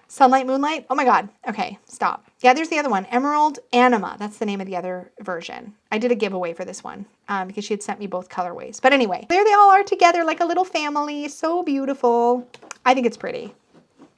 Sunlight, moonlight. Oh my God. Okay, stop. Yeah, there's the other one. Emerald Anima. That's the name of the other version. I did a giveaway for this one because she had sent me both colorways. But anyway, there they all are together like a little family. So beautiful. I think it's pretty.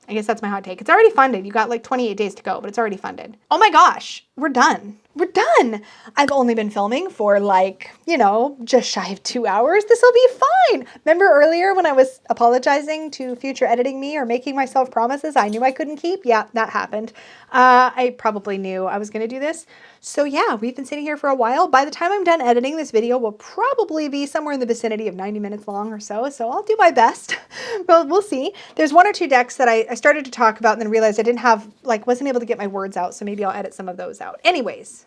I guess that's my hot take. It's already funded. You got like 28 days to go, but it's already funded. Oh my gosh, we're done. We're done. I've only been filming for like, you know, just shy of 2 hours. This will be fine. Remember earlier when I was apologizing to future editing me or making myself promises I knew I couldn't keep? Yeah, that happened. I probably knew I was going to do this. So yeah, we've been sitting here for a while. By the time I'm done editing, this video will probably be somewhere in the vicinity of 90 minutes long or so. So I'll do my best. Well, we'll see. There's one or two decks that I started to talk about and then realized I didn't have, like, wasn't able to get my words out. So maybe I'll edit some of those out. Anyways.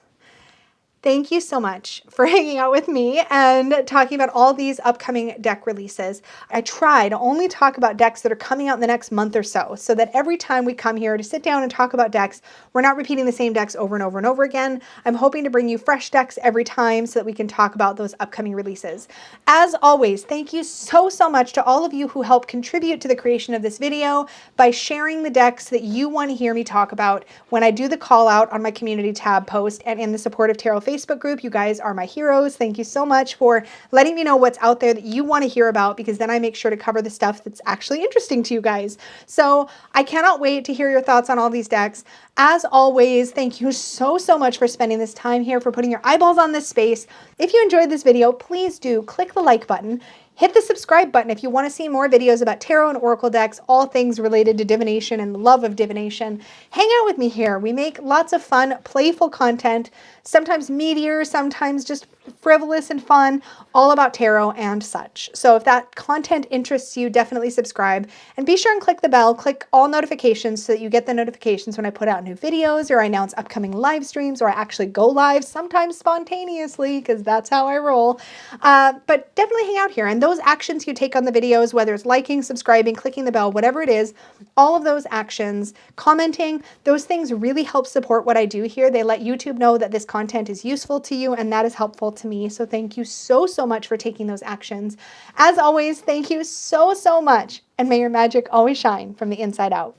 Thank you so much for hanging out with me and talking about all these upcoming deck releases. I try to only talk about decks that are coming out in the next month or so that every time we come here to sit down and talk about decks, we're not repeating the same decks over and over and over again. I'm hoping to bring you fresh decks every time so that we can talk about those upcoming releases. As always, thank you so much to all of you who help contribute to the creation of this video by sharing the decks that you want to hear me talk about when I do the call out on my community tab post and in the Supportive Tarot Facebook group. You guys are my heroes. Thank you so much for letting me know what's out there that you want to hear about, because then I make sure to cover the stuff that's actually interesting to you guys. So I cannot wait to hear your thoughts on all these decks. As always, thank you so much for spending this time here, for putting your eyeballs on this space. If you enjoyed this video, please do click the like button. Hit the subscribe button if you want to see more videos about tarot and oracle decks, all things related to divination and the love of divination. Hang out with me here. We make lots of fun, playful content, sometimes meatier, sometimes just frivolous and fun, all about tarot and such. So if that content interests you, definitely subscribe. And be sure and click the bell, click all notifications so that you get the notifications when I put out new videos or I announce upcoming live streams or I actually go live, sometimes spontaneously, because that's how I roll. But definitely hang out here. And those actions you take on the videos, whether it's liking, subscribing, clicking the bell, whatever it is, all of those actions, commenting, those things really help support what I do here. They let YouTube know that this content is useful to you, and that is helpful to me. So thank you so much for taking those actions. As always, thank you so much, and may your magic always shine from the inside out.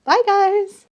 Bye, guys.